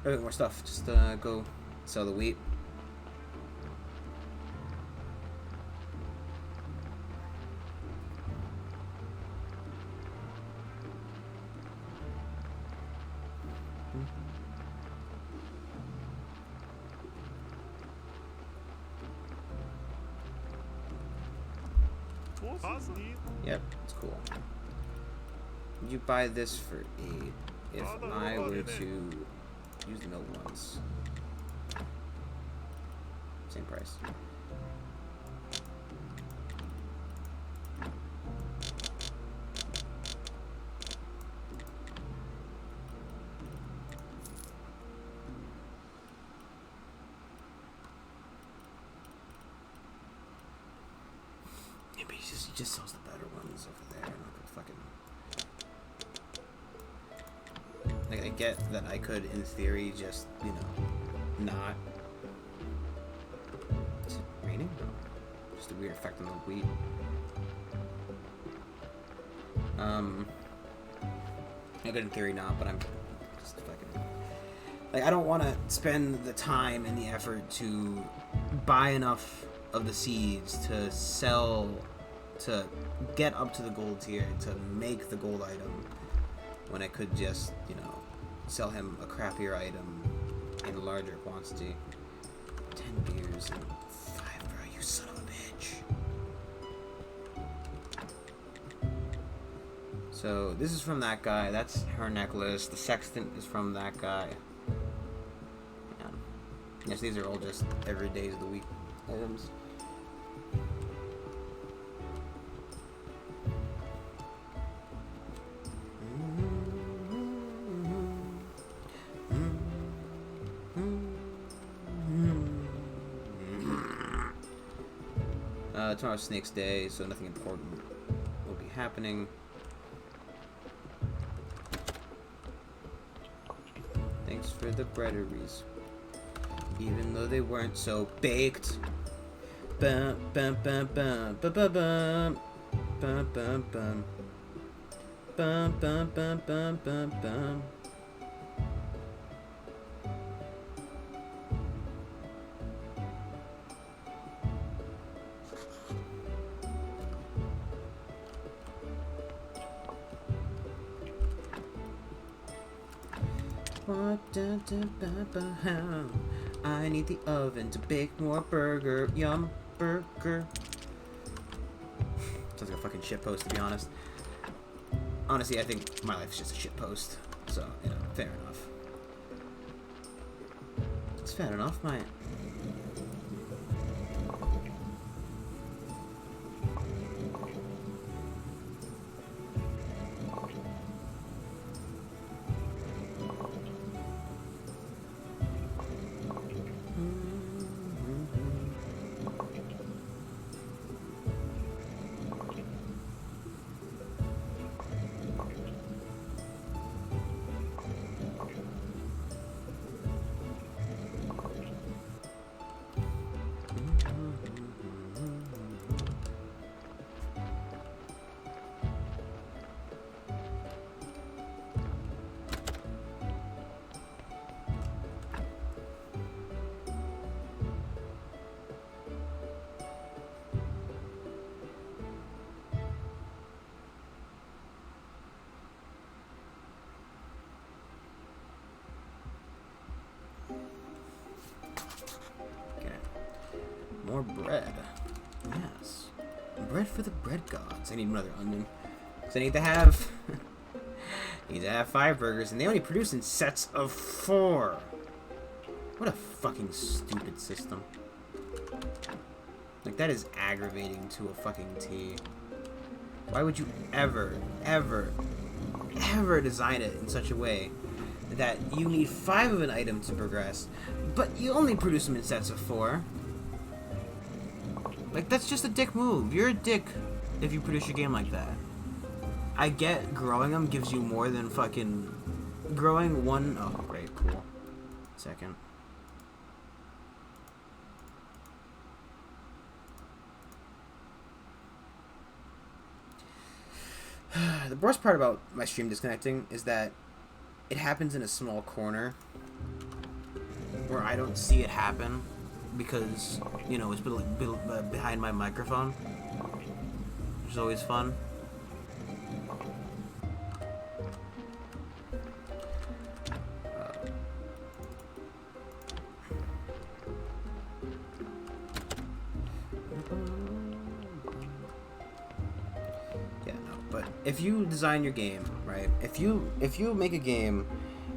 I'll get more stuff. Just go sell the wheat. Yep, it's cool. You buy this for 8 if I were to use the milk ones. Same price. Maybe he just sells the better ones over there. I'm not gonna fucking. Like, I get that I could, in theory, just, you know, not. Is it raining? No. Just a weird effect on the wheat. I could, in theory, not, but I'm just fucking. Like, I don't want to spend the time and the effort to buy enough of the seeds to sell, to get up to the gold tier, to make the gold item, when I could just, you know, sell him a crappier item in a larger quantity. 10 beers and 5, bro, you son of a bitch. So, this is from that guy, that's her necklace, the sextant is from that guy. Yeah. Yes, these are all just every days of the week items. Tomorrow's Snake's Day, so nothing important will be happening. Thanks for the breaderies, even though they weren't so baked. Bum bum bum bum bum bum bum bum bum bum bum bum bum bum bum bum. I need the oven to bake more burger. Yum, burger. Sounds like a fucking shitpost, to be honest. Honestly, I think my life is just a shitpost. So, you know, fair enough. It's fair enough, mate. More bread. Yes. Bread for the bread gods. I need another onion. Because I need to have... I need to have 5 burgers, and they only produce in sets of 4. What a fucking stupid system. Like, that is aggravating to a fucking T. Why would you ever design it in such a way that you need 5 of an item to progress, but you only produce them in sets of 4? Like, that's just a dick move. You're a dick if you produce your game like that. I get growing them gives you more than fucking... Growing one... Oh, great, cool. Second. The worst part about my stream disconnecting is that it happens in a small corner where I don't see it happen because, you know, it's behind my microphone, which is always fun. If you design your game, right? If you make a game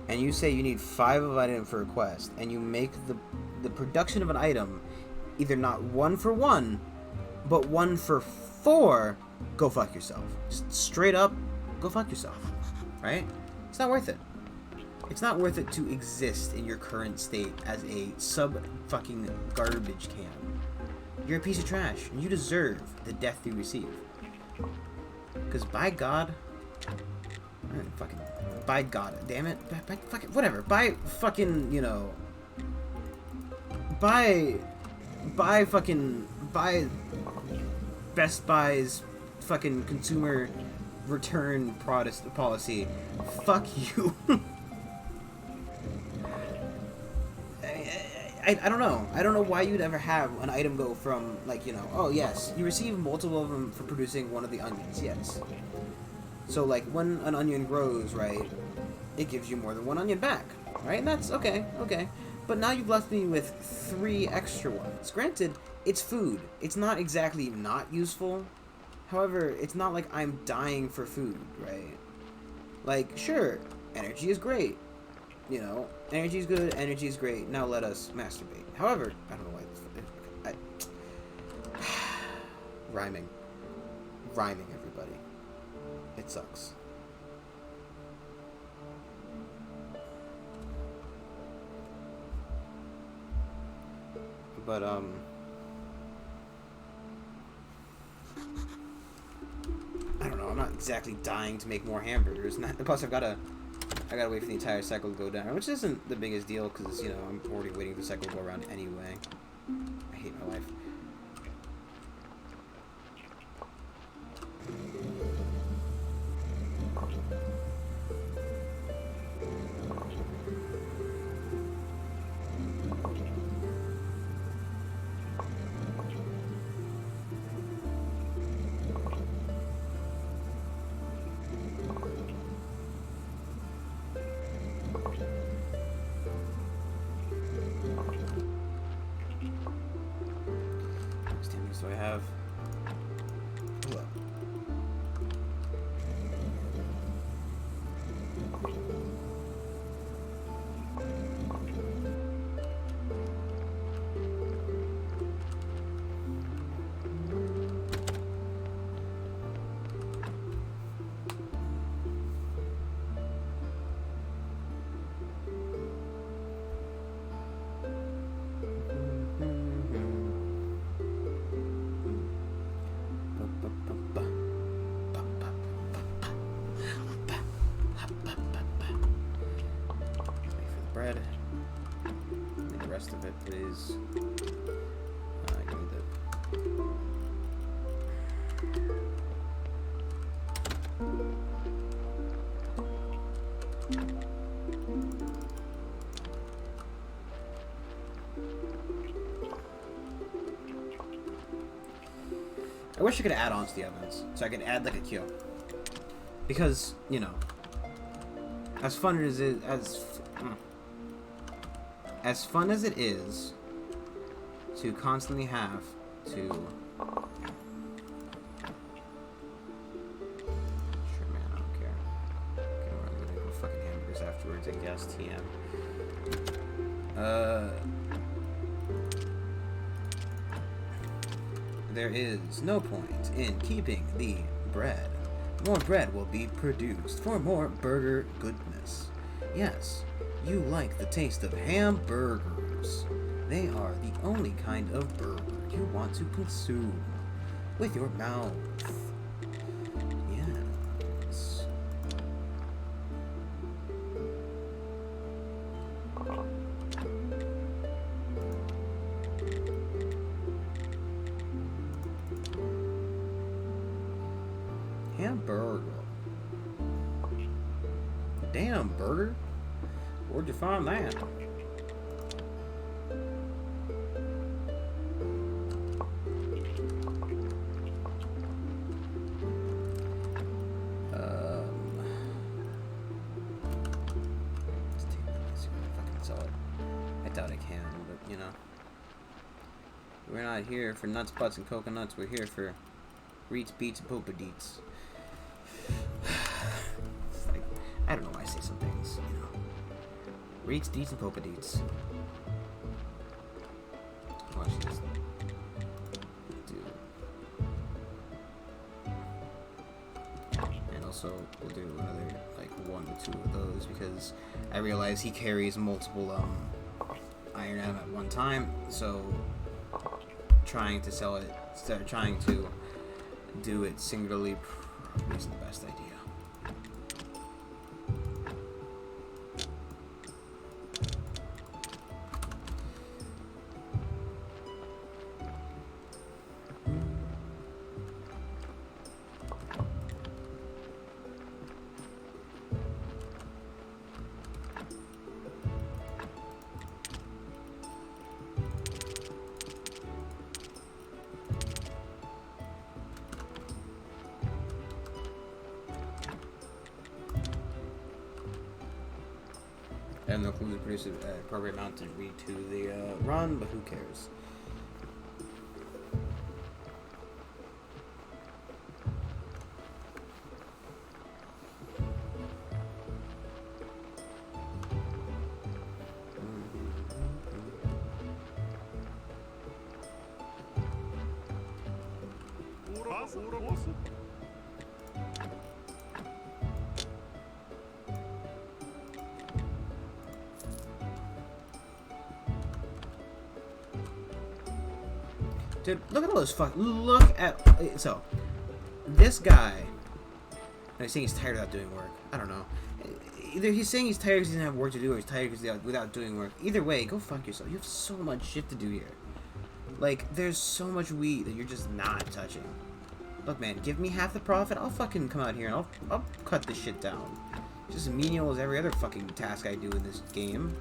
and you say you need 5 of an item for a quest, and you make the production of an item either not 1 for 1, but 1 for 4, go fuck yourself. Just straight up, go fuck yourself, right? It's not worth it. It's not worth it to exist in your current state as a sub-fucking garbage can. You're a piece of trash, and you deserve the death you receive. Because by God, by God, damn it, by fucking, whatever, by fucking, you know, by Best Buy's fucking consumer return policy, fuck you. I don't know. I don't know why you'd ever have an item go from, like, you know, oh, yes, you receive multiple of them for producing one of the onions, yes. So, like, when an onion grows, right, it gives you more than 1 onion back, right? And that's okay. But now you've left me with 3 extra ones. Granted, it's food. It's not exactly not useful. However, it's not like I'm dying for food, right? Like, sure, energy is great. You know, energy is good, energy is great. Now let us masturbate. However, I don't know why. Rhyming, everybody. It sucks. But I don't know. I'm not exactly dying to make more hamburgers. Plus, I gotta wait for the entire cycle to go down, which isn't the biggest deal because, you know, I'm already waiting for the cycle to go around anyway. I hate my life. So I have... Hold up. rest of it, please. Give me I wish I could add ons to the ovens, so I could add like a queue. Because, you know, as fun as it as fun as it is to constantly have to sure man, I don't care. Okay, we're gonna go fucking hamburgers afterwards, I guess. TM. There is no point in keeping the bread. More bread will be produced for more burger goodness. Yes, you like the taste of hamburgers. They are the only kind of burger you want to consume with your mouth. Yes. Hamburger. Damn, burger. Where'd you find that? Let's see if I can sell it. I doubt I can, but you know. We're not here for nuts, butts, and coconuts. We're here for Reets, Beats, and Popa Deets. Like, I don't know why I say some things, you know. Reets, Deets, and Popa Deets. Why don't you just do... And also, we'll do another, like, 1 or 2 of those, because I realize he carries multiple, Iron M at one time, so trying to sell it, instead of trying to do it singularly probably isn't the best idea. I have no clue to produce an appropriate amount to read to the run, but who cares? Dude, look at all those look at... So, this guy... He's saying he's tired without doing work. I don't know. Either he's saying he's tired because he doesn't have work to do, or he's tired because without doing work. Either way, go fuck yourself. You have so much shit to do here. Like, there's so much weed that you're just not touching. Look, man, give me half the profit. I'll fucking come out here and I'll cut this shit down. Just as menial as every other fucking task I do in this game.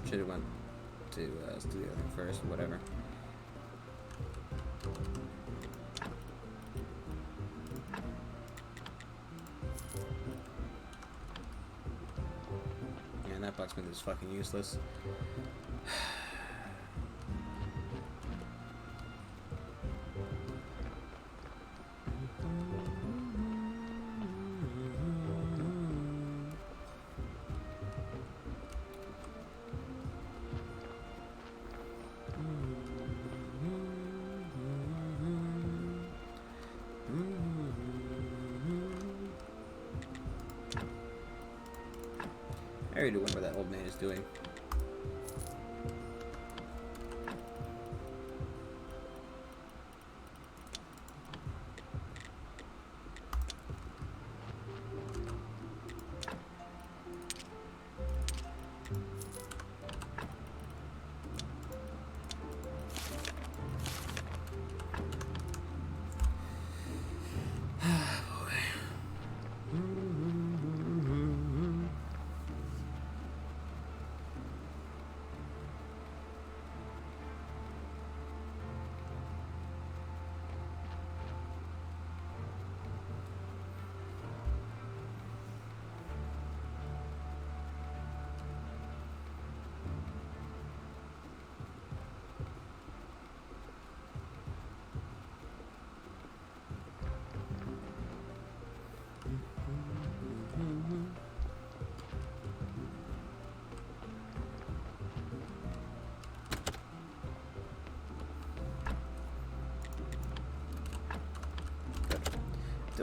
Should have went to let's do the other thing first, whatever. Man, that blacksmith is fucking useless. I already wonder what that old man is doing.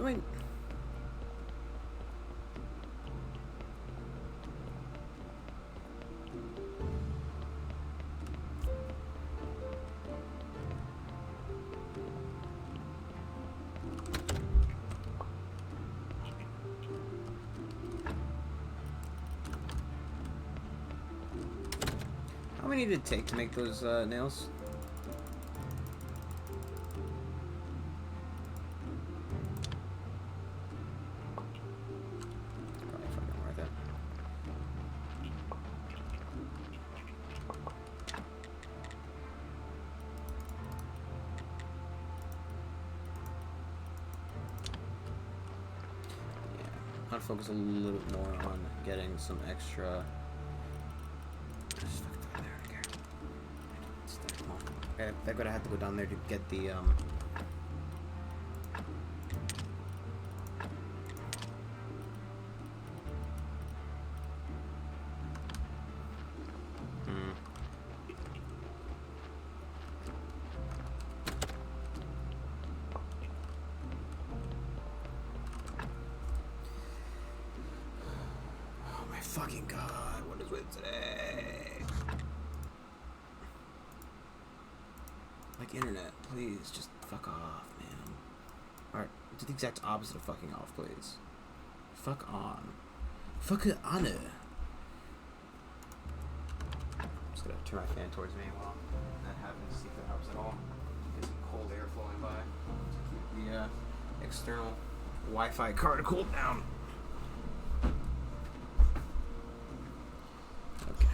many... How many did it take to make those nails? Probably fucking worth it. Yeah, I'd focus a little bit more on getting some extra. I gotta have to go down there to get the Oh my fucking god, what is with today? Like, internet, please, just fuck off, man. Alright, do the exact opposite of fucking off, please. Fuck on. Fuck it on it. I'm just gonna turn my fan towards me while that happens, see if that helps at all. Get some cold air flowing by to keep the external Wi-Fi card cooled down. Okay.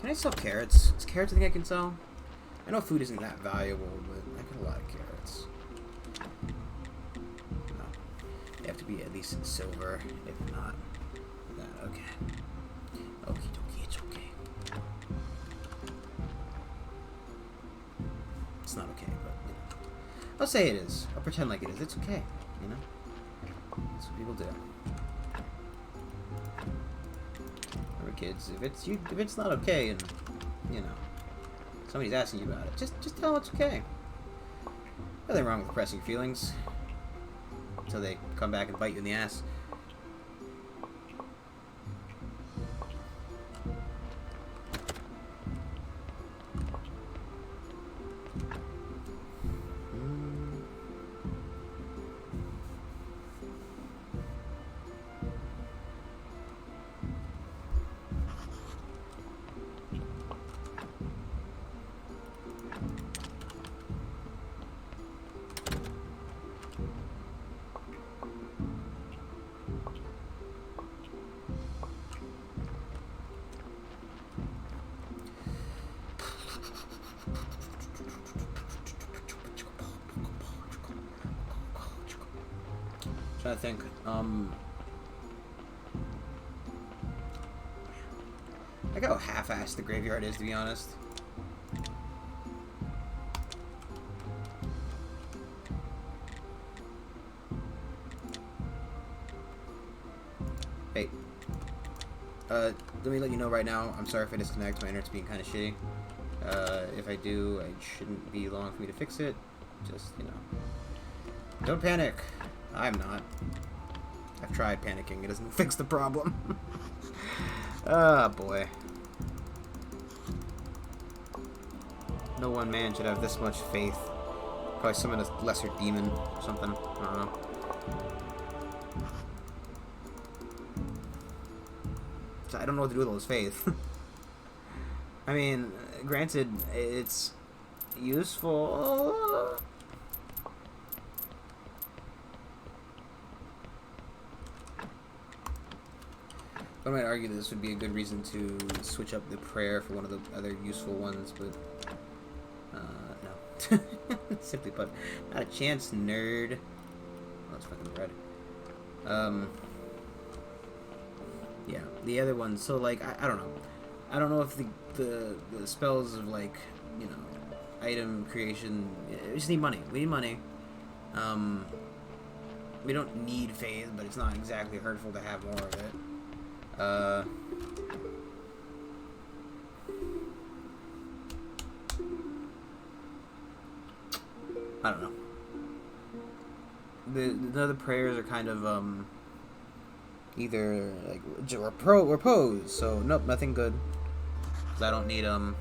Can I sell carrots? Is carrots a thing I can sell? I know food isn't that valuable, but I get a lot of carrots. No. They have to be at least in silver, if not that. Okay. Okie dokie, it's okay. It's not okay, but, you know. I'll say it is. I'll pretend like it is. It's okay, you know? That's what people do. Kids, if it's not okay, and you know somebody's asking you about it, just tell them it's okay. Nothing wrong with repressing feelings until they come back and bite you in the ass. I think, I got how half-assed the graveyard is, to be honest. Hey, let me let you know right now, I'm sorry if I disconnect, my internet's being kind of shitty. If I do, it shouldn't be long for me to fix it. Just, you know, don't panic. I'm not. I've tried panicking. It doesn't fix the problem. Ah, boy. No one man should have this much faith. Probably summon a lesser demon or something. I don't know. So I don't know what to do with all this faith. I mean, granted, it's useful. I might argue that this would be a good reason to switch up the prayer for one of the other useful ones, but no. Simply put, not a chance, nerd. Oh, that's fucking bread. Yeah, the other ones. So like, I don't know. I don't know if the spells of like, you know, item creation. We just need money. We need money. We don't need faith, but it's not exactly hurtful to have more of it. I don't know. The other prayers are kind of either like repose. So nope, nothing good. Cause I don't need the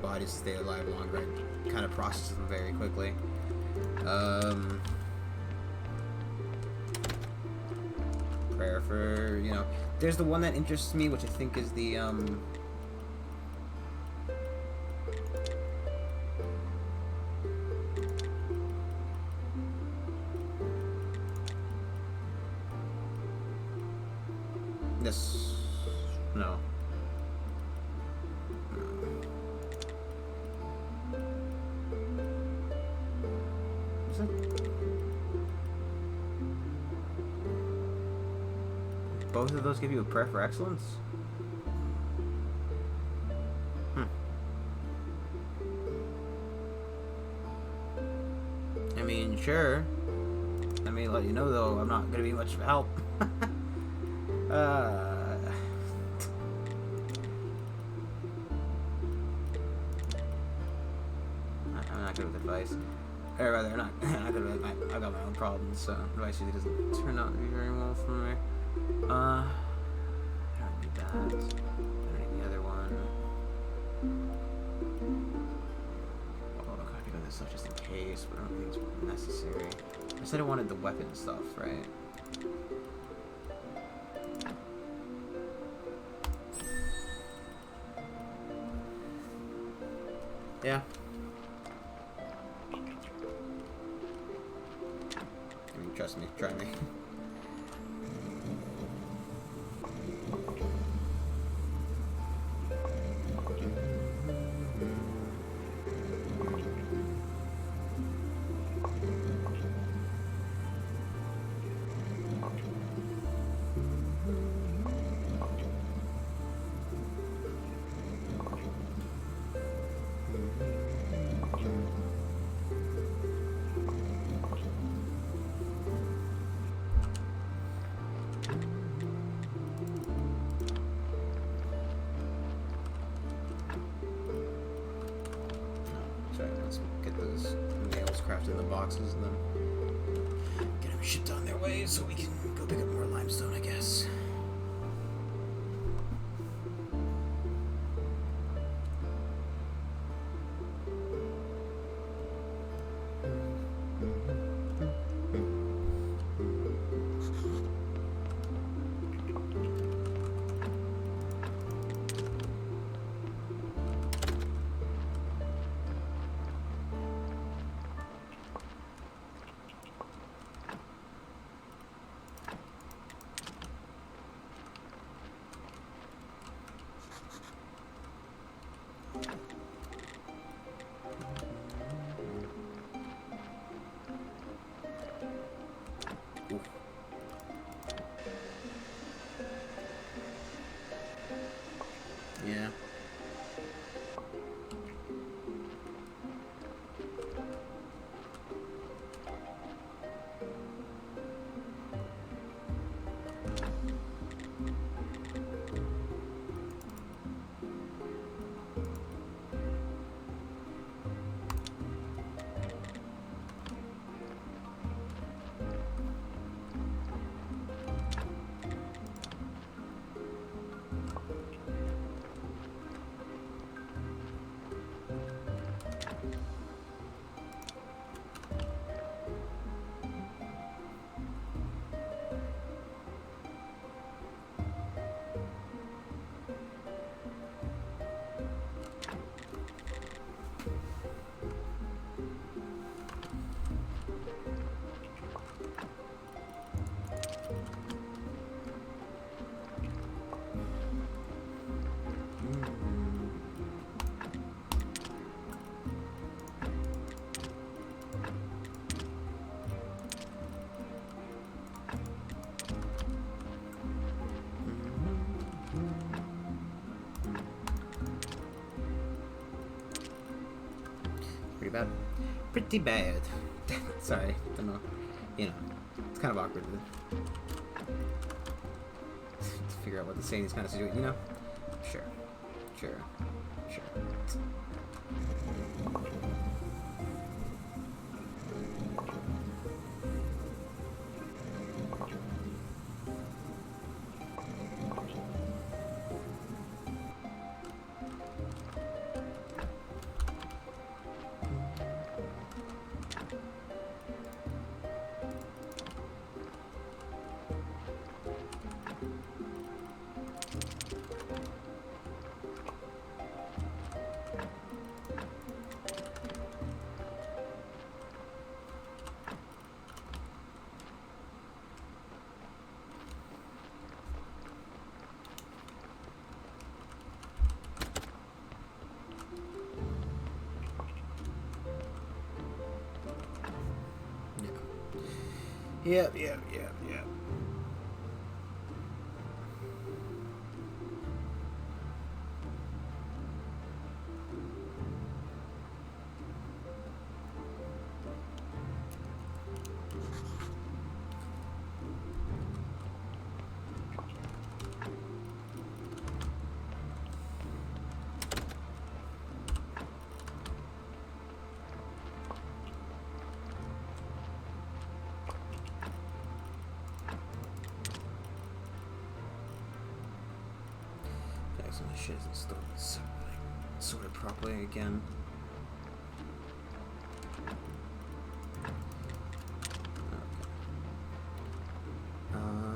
bodies to stay alive longer. I kind of process them very quickly. Prayer for, you know, there's the one that interests me, which I think is the this, no. Is it? Both of those give you a prayer for excellence? I mean, sure. Let me let you know, though, I'm not gonna be much help. I'm not good with advice. Or rather, not good with I've got my own problems, so advice usually doesn't turn out to be very well for me. I don't need that. I don't need the other one. Oh, I gotta go this stuff just in case, but I don't think it's necessary. I said I wanted the weapon stuff, right? Yeah. I mean, trust me, try me. Let's get those nails crafted in the boxes and then get them shipped on their way so we can go pick up more limestone, I guess. Yeah. Pretty bad. Pretty bad. Sorry, don't know. You know, it's kind of awkward to figure out what to say in these kind of situations. You know, sure. Yep. So my shit isn't sorted properly again. Okay.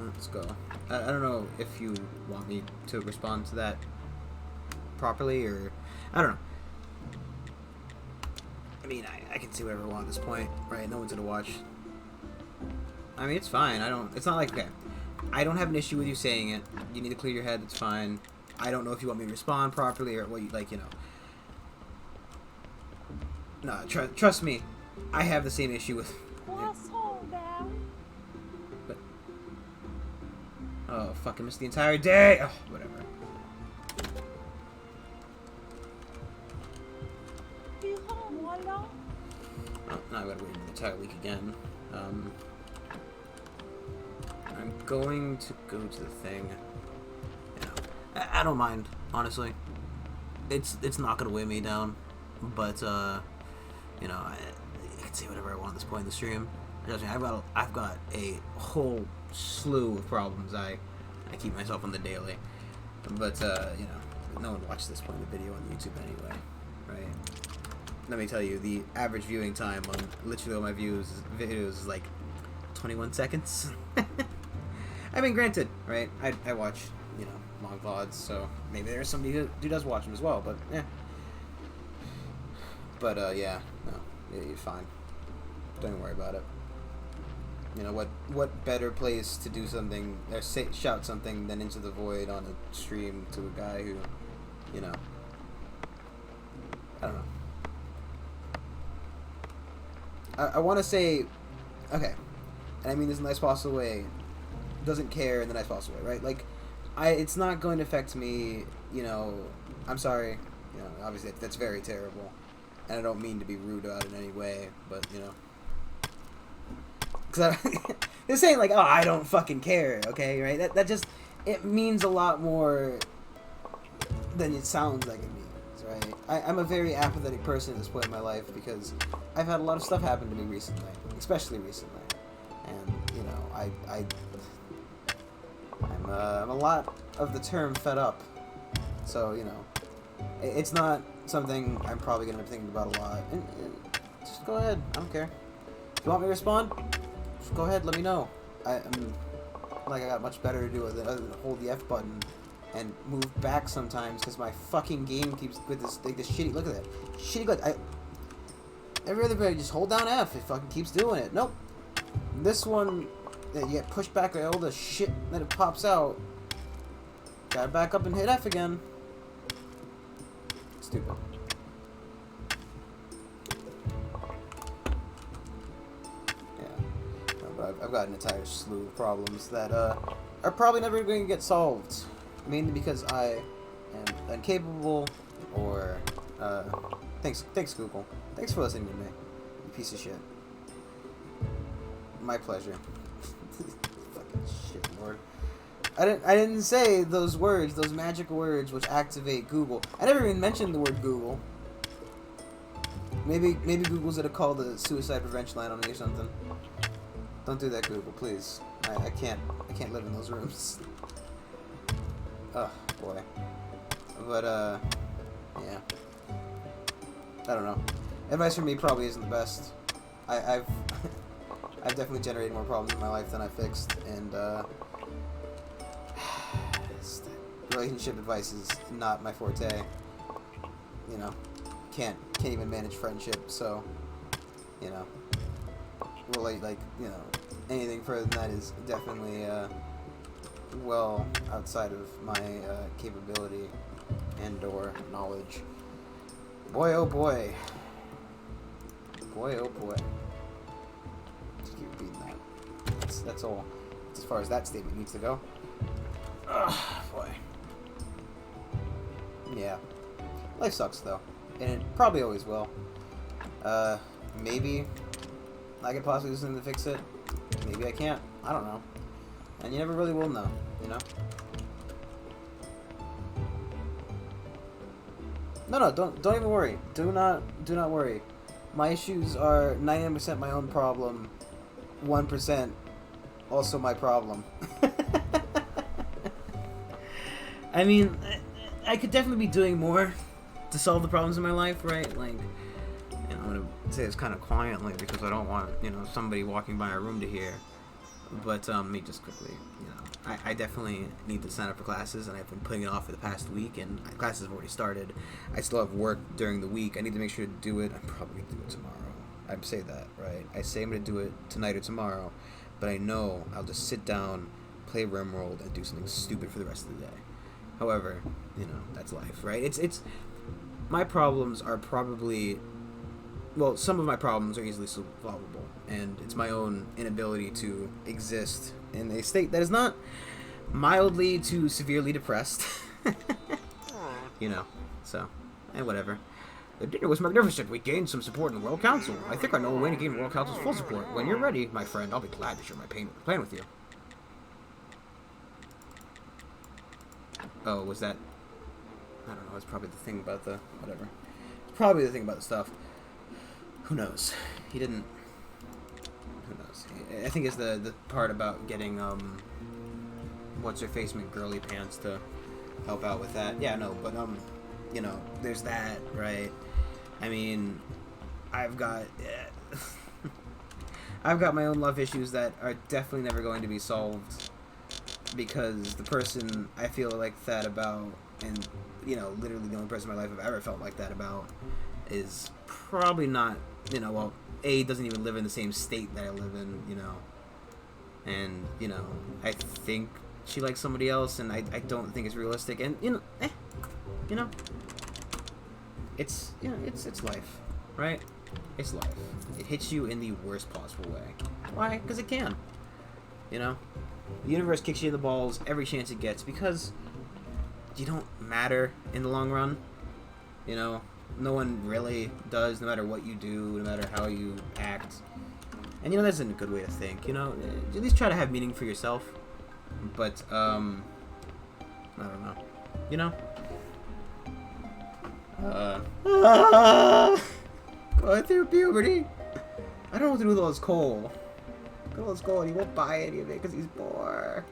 Let's go. I don't know if you want me to respond to that properly, or I don't know. I mean, I can say whatever I want at this point, right? No one's gonna watch. I mean, it's fine. It's not like, okay, I don't have an issue with you saying it. You need to clear your head. That's fine. I don't know if you want me to respond properly or what you like, No, trust me, I have the same issue with. But oh, fucking missed the entire day. Oh, whatever. Oh, now I gotta wait another entire week again. I'm going to go to the thing. I don't mind, honestly. It's not gonna weigh me down, but I can say whatever I want at this point in the stream. Trust me, I've got a whole slew of problems I keep myself on the daily, but no one watches this point in the video on YouTube anyway, right? Let me tell you, the average viewing time on literally all my videos is like 21 seconds. I mean, granted, right? I watch long VODs, so maybe there's somebody who does watch them as well, but yeah. But yeah, no, you're fine. Don't even worry about it. What better place to do something or shout something than into the void on a stream to a guy who, I don't know. I want to say, okay, and I mean this in the nice possible way, doesn't care in the nice possible way, right? Like, it's not going to affect me, I'm sorry, obviously that's very terrible, and I don't mean to be rude about it in any way, but, because this ain't like, oh, I don't fucking care, okay, right? That just, it means a lot more than it sounds like it means, right? I'm a very apathetic person at this point in my life because I've had a lot of stuff happen to me recently, especially recently, and, I'm a lot of the term fed up, so, it's not something I'm probably going to be thinking about a lot, and just go ahead, I don't care. If you want me to respond, just go ahead, let me know. I'm like, I got much better to do other than hold the F button and move back sometimes, because my fucking game keeps with this, like, this shitty, look at that, shitty glitch. Every other player, just hold down F, it fucking keeps doing it. Nope. This one, you get pushed back by all the shit that it pops out. Gotta back up and hit F again. Stupid. Yeah. No, but I've got an entire slew of problems that are probably never going to get solved. Mainly because I am incapable or... Thanks, Google. Thanks for listening to me, you piece of shit. My pleasure. Fucking shit, Lord. I didn't say those words, those magic words which activate Google. I never even mentioned the word Google. Maybe Google's gonna call the suicide prevention line on me or something. Don't do that, Google, please. I can't live in those rooms. Oh boy. But yeah. I don't know. Advice from me probably isn't the best. I've definitely generated more problems in my life than I fixed, and relationship advice is not my forte. Can't even manage friendship, so relate, like, anything further than that is definitely well outside of my capability and or knowledge. Boy, oh boy. Boy, oh boy. Just keep repeating that. That's all. That's as far as that statement needs to go. Oh, boy. Yeah. Life sucks, though. And it probably always will. Maybe I could possibly do something to fix it. Maybe I can't. I don't know. And you never really will know, you know? No, don't even worry. Do not worry. My issues are 99% my own problem, 1% also my problem. I mean, I could definitely be doing more to solve the problems in my life, right? Like, and I'm gonna say this kind of quietly because I don't want, somebody walking by our room to hear. But me just quickly, I definitely need to sign up for classes, and I've been putting it off for the past week, and classes have already started. I still have work during the week. I need to make sure to do it. I'm probably going to do it tomorrow. I say that, right? I say I'm going to do it tonight or tomorrow, but I know I'll just sit down, play RimWorld, and do something stupid for the rest of the day. However, that's life, right? It's my problems are probably... Well, some of my problems are easily solvable, and it's my own inability to exist in a state that is not mildly to severely depressed. So, and whatever. The dinner was magnificent. We gained some support in the World Council. I think I know a way to gain World Council's full support. When you're ready, my friend, I'll be glad to share my plan with you. Oh, was that... I don't know, it's probably the thing about the... whatever. It's probably the thing about the stuff. Who knows? He didn't... Who knows? I think it's the part about getting, What's-her-face McGirly Pants to help out with that. Yeah, no, but, there's that, right? I mean, I've got... I've got my own love issues that are definitely never going to be solved because the person I feel like that about, and, literally the only person in my life I've ever felt like that about is probably not... well, A, doesn't even live in the same state that I live in, and, I think she likes somebody else, and I don't think it's realistic, and, it's life, right? It's life. It hits you in the worst possible way. Why? Because it can, The universe kicks you in the balls every chance it gets because you don't matter in the long run, No one really does, no matter what you do, no matter how you act. And, that's a good way to think, At least try to have meaning for yourself. But, I don't know. Going through puberty. I don't know what to do with all this coal. Look at all this coal, and he won't buy any of it because he's poor.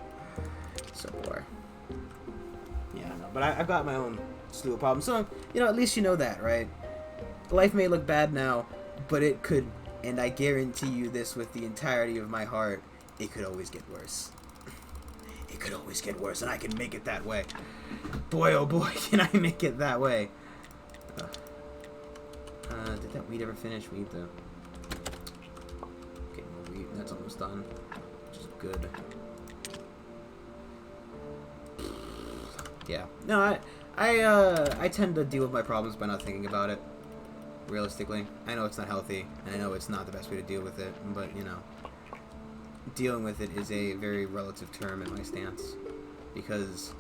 So poor. Yeah, no, but I've got my own slew of problems. So, at least you know that, right? Life may look bad now, but it could, and I guarantee you this with the entirety of my heart, it could always get worse. It could always get worse, and I can make it that way. Boy, oh boy, can I make it that way. Did that wheat ever finish? We need to... Okay, more wheat. That's almost done. Which is good. Yeah. No, I tend to deal with my problems by not thinking about it. Realistically. I know it's not healthy, and I know it's not the best way to deal with it, but, dealing with it is a very relative term in my stance. Because,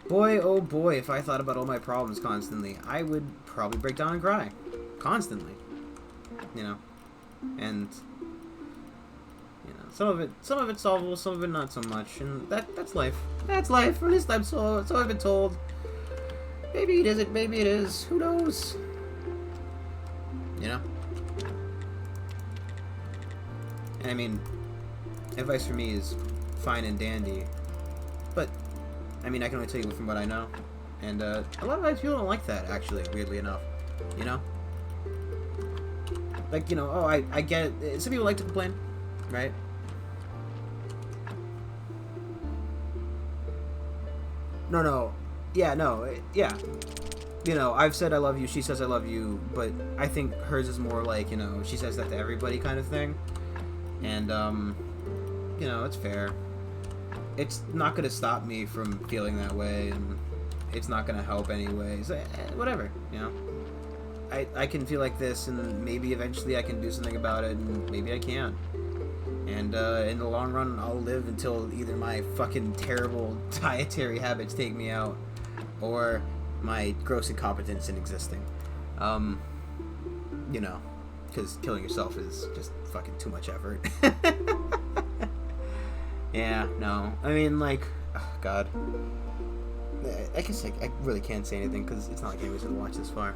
boy, oh boy, if I thought about all my problems constantly, I would probably break down and cry. Constantly. And, some of it's solvable, some of it not so much, and that's life. That's life, or at least so I've been told. Maybe it isn't, maybe it is, who knows? And I mean, advice for me is fine and dandy, but, I mean, I can only tell you from what I know, and, a lot of people don't like that, actually, weirdly enough, Like, oh, I get it, some people like to complain, right? No. Yeah, no. Yeah. I've said I love you, she says I love you, but I think hers is more like, she says that to everybody kind of thing. And, it's fair. It's not going to stop me from feeling that way, and it's not going to help anyways. Whatever, I can feel like this, and maybe eventually I can do something about it, and maybe I can't. And in the long run, I'll live until either my fucking terrible dietary habits take me out, or my gross incompetence in existing. You know, because killing yourself is just fucking too much effort. Yeah, no. I mean, like, oh, God. I guess I really can't say anything because it's not like anybody's gonna watch this far.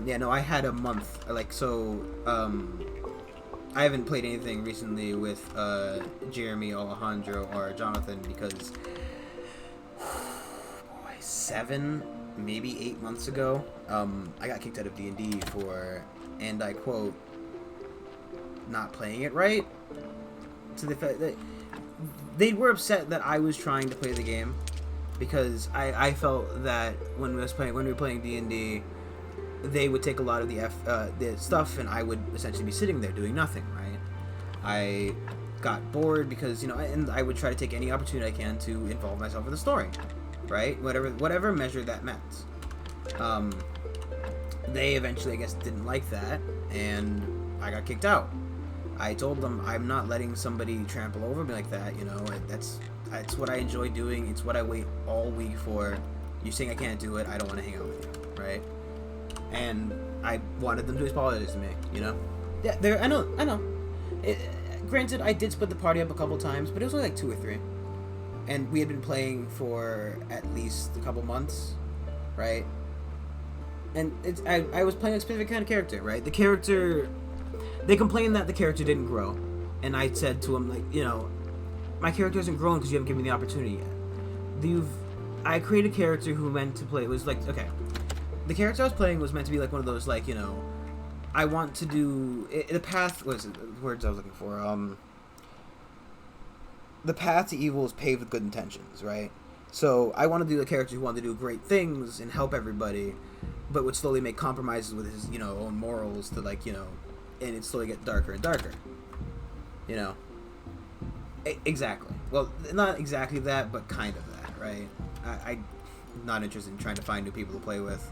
Yeah, no, I had a month. Like, so, I haven't played anything recently with Jeremy, Alejandro, or Jonathan because, boy, 7, maybe 8 months ago, I got kicked out of D&D for, and I quote, not playing it right. To the fact that they were upset that I was trying to play the game because I felt that when we were playing D&D, they would take a lot of the stuff, and I would essentially be sitting there doing nothing, right? I got bored because, you know, and I would try to take any opportunity I can to involve myself in the story, right? Whatever measure that meant. They eventually, I guess, didn't like that, and I got kicked out. I told them I'm not letting somebody trample over me like that, you know. That's what I enjoy doing. It's what I wait all week for. You're saying I can't do it. I don't want to hang out with you, right? And I wanted them to apologize to me, you know. Yeah, I know. Granted, I did split the party up a couple times, but it was only like 2 or 3, and we had been playing for at least a couple months, right? And I was playing a specific kind of character, right? The character. They complained that the character didn't grow, and I said to him, like, you know, my character hasn't grown because you haven't given me the opportunity yet. I created a character who meant to play. It was like, okay, the character I was playing was meant to be like one of those, like, you know, I want to do the path. What is it? The words I was looking for. The path to evil is paved with good intentions, right? So I want to do a character who wanted to do great things and help everybody, but would slowly make compromises with his, you know, own morals to, like, you know. And it slowly get darker and darker, you know. Exactly. Well, not exactly that, but kind of that, right? I'm not interested in trying to find new people to play with,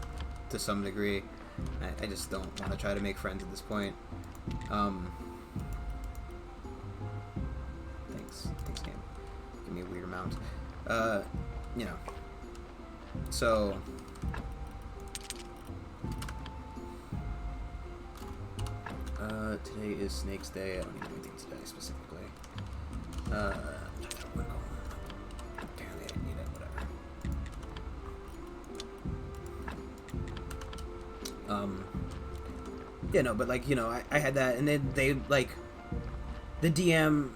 to some degree. I just don't want to try to make friends at this point. Thanks, game. Give me a weird amount. You know. So. Today is Snake's Day. I don't need anything today specifically. Damn it, I need it, whatever. Yeah, no, but, like, you know, I had that, and then they, like, the DM,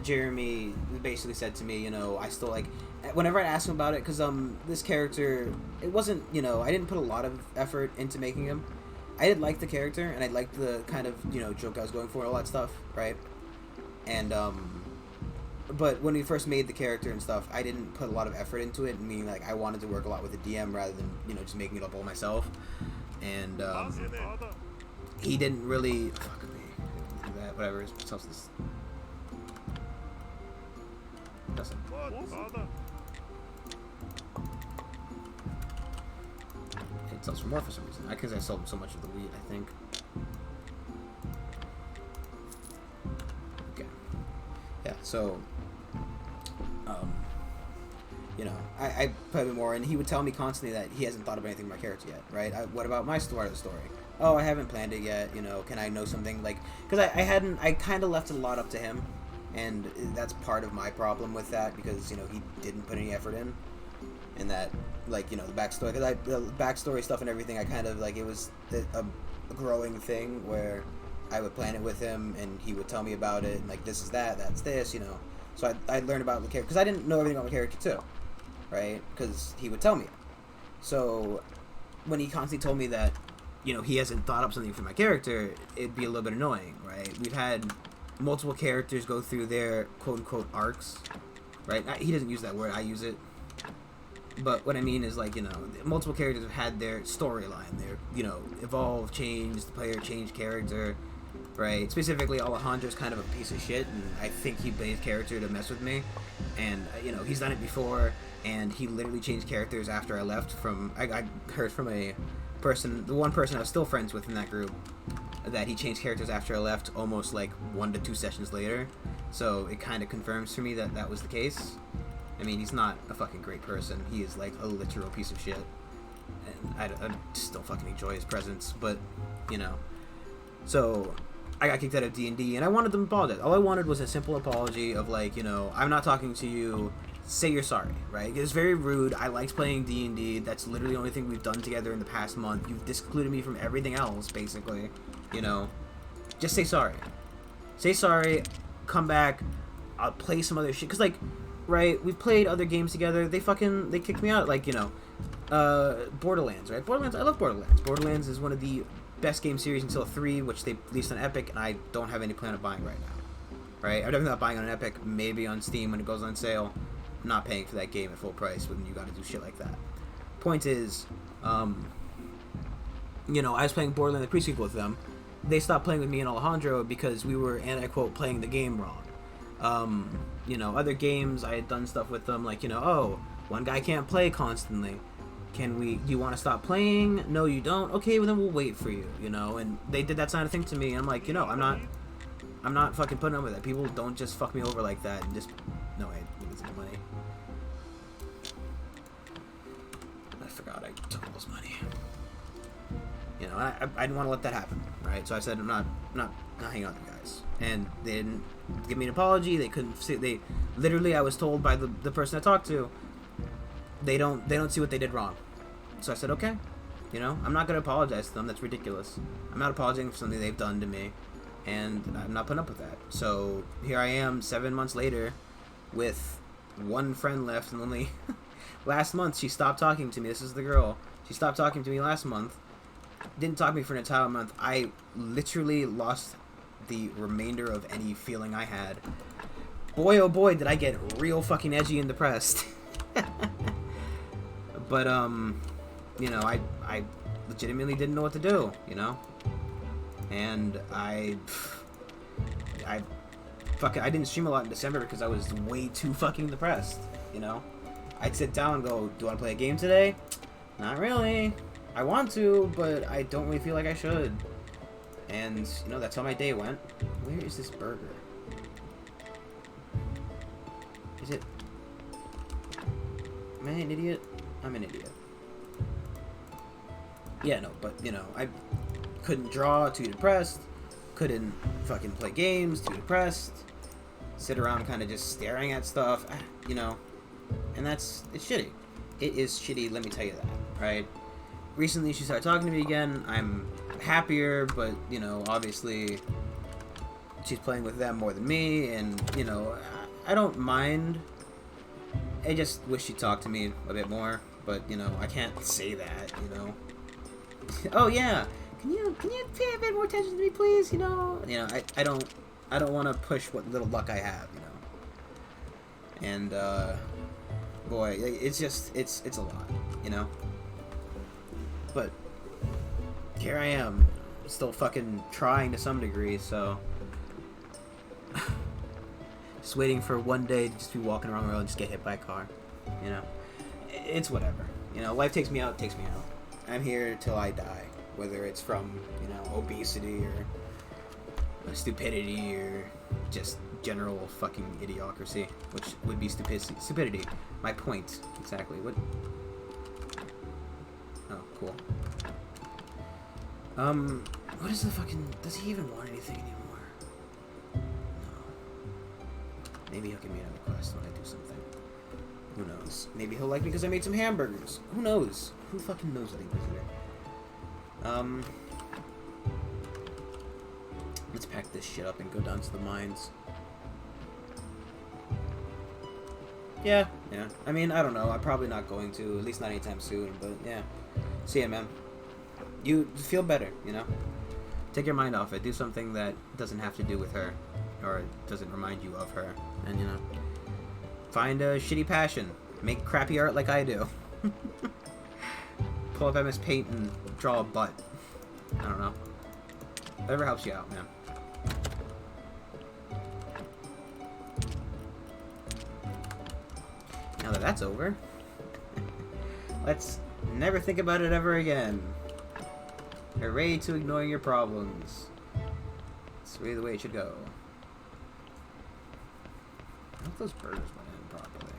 Jeremy, basically said to me, you know, I still, like, whenever I asked him about it, because, this character, it wasn't, you know, I didn't put a lot of effort into making him. I did like the character, and I liked the kind of, you know, joke I was going for, all that stuff, right? And, but when we first made the character and stuff, I didn't put a lot of effort into it, meaning, like, I wanted to work a lot with the DM rather than, you know, just making it up all myself. And, he didn't really, fuck me, do that, whatever, it's this. Nothing. It sells for more for some reason. Because I sold so much of the wheat, I think. Okay. Yeah, so, you know, I put him more, and he would tell me constantly that he hasn't thought of anything for my character yet, right? What about my part of the story? Oh, I haven't planned it yet, you know, can I know something, like, because I kind of left a lot up to him, and that's part of my problem with that, because, you know, he didn't put any effort in. And that, like, you know, the backstory, because the backstory stuff and everything, I kind of, like, it was a growing thing where I would plan it with him, and he would tell me about it, and, like, this is that, that's this, you know. So I learned about the character, because I didn't know everything about my character, too, right? Because he would tell me. So when he constantly told me that, you know, he hasn't thought up something for my character, it'd be a little bit annoying, right? We've had multiple characters go through their quote-unquote arcs, right? He doesn't use that word, I use it. But what I mean is, like, you know, multiple characters have had their storyline, their, you know, evolve, change, the player change character, right? Specifically, Alejandro's kind of a piece of shit, and I think he made character to mess with me. And, you know, he's done it before, and he literally changed characters after I left from, I heard from a person, the one person I was still friends with in that group, that he changed characters after I left almost like 1 to 2 sessions later. So it kind of confirms for me that that was the case. I mean, he's not a fucking great person. He is like a literal piece of shit. And I just don't fucking enjoy his presence. But, you know. So I got kicked out of D&D, and I wanted them to apologize. All I wanted was a simple apology of like, you know, I'm not talking to you. Say you're sorry, right? It's very rude. I liked playing D&D. That's literally the only thing we've done together in the past month. You've discluded me from everything else, basically. You know, just say sorry. Say sorry. Come back. I'll play some other shit. Cause like, right? We've played other games together. They kicked me out. Like, you know, Borderlands, right? Borderlands. I love Borderlands. Borderlands is one of the best game series until 3, which they released on Epic, and I don't have any plan of buying right now. Right? I'm definitely not buying on Epic. Maybe on Steam when it goes on sale. I'm not paying for that game at full price when you got to do shit like that. Point is, you know, I was playing Borderlands the pre-sequel with them. They stopped playing with me and Alejandro because we were, and I quote, playing the game wrong. You know, other games, I had done stuff with them, like, you know, oh, one guy can't play constantly. Do you want to stop playing? No, you don't? Okay, well then we'll wait for you, you know? And they did that kind of thing to me, and I'm like, you know, I'm not fucking putting up with that. People don't just fuck me over like that and just, no, I need some money. I forgot I took all this money. You know, I didn't want to let that happen, right? So I said, I'm not hanging on to you guys. And they didn't give me an apology. They couldn't see. They literally, I was told by the person I talked to, they don't see what they did wrong. So I said, okay, you know, I'm not gonna apologize to them. That's ridiculous. I'm not apologizing for something they've done to me, and I'm not putting up with that. So here I am, 7 months later, with one friend left, and only last month she stopped talking to me. This is the girl. She stopped talking to me last month. Didn't talk to me for an entire month. I literally lost the remainder of any feeling I had. Boy, oh boy, did I get real fucking edgy and depressed. But, you know, I legitimately didn't know what to do, you know? And I didn't stream a lot in December because I was way too fucking depressed, you know? I'd sit down and go, do you want to play a game today? Not really. I want to, but I don't really feel like I should. And, you know, that's how my day went. Where is this burger? Is it... Am I an idiot? I'm an idiot. Yeah, no, but, you know, I couldn't draw, too depressed. Couldn't fucking play games, too depressed. Sit around kind of just staring at stuff, you know. And it's shitty. It is shitty, let me tell you that, right? Recently, she started talking to me again. I'm happier, but, you know, obviously, she's playing with them more than me, and, you know, I don't mind. I just wish she'd talk to me a bit more, but, you know, I can't say that, you know. Oh, yeah, can you pay a bit more attention to me, please, you know? You know, I don't want to push what little luck I have, you know. And, boy, it's just, it's a lot, you know. But here I am, still fucking trying to some degree, so just waiting for one day to just be walking around the road and just get hit by a car, you know. It's whatever, you know. Life takes me out, takes me out. I'm here till I die, whether it's from, you know, obesity or stupidity or just general fucking idiocracy, which would be stupidity. My point, exactly. What? Oh, cool. What is the fucking... Does he even want anything anymore? No. Maybe he'll give me another quest when I do something. Who knows? Maybe he'll like me because I made some hamburgers. Who knows? Who fucking knows what Inquisitor? Let's pack this shit up and go down to the mines. Yeah. I mean, I don't know. I'm probably not going to, at least not anytime soon, but yeah. See ya, man. You feel better, you know? Take your mind off it. Do something that doesn't have to do with her, or doesn't remind you of her, and, you know, find a shitty passion. Make crappy art like I do. Pull up MS Paint and draw a butt. I don't know. Whatever helps you out, man. Now that that's over, let's never think about it ever again. Hooray to ignoring your problems. That's really the way it should go. I hope those burgers went in properly.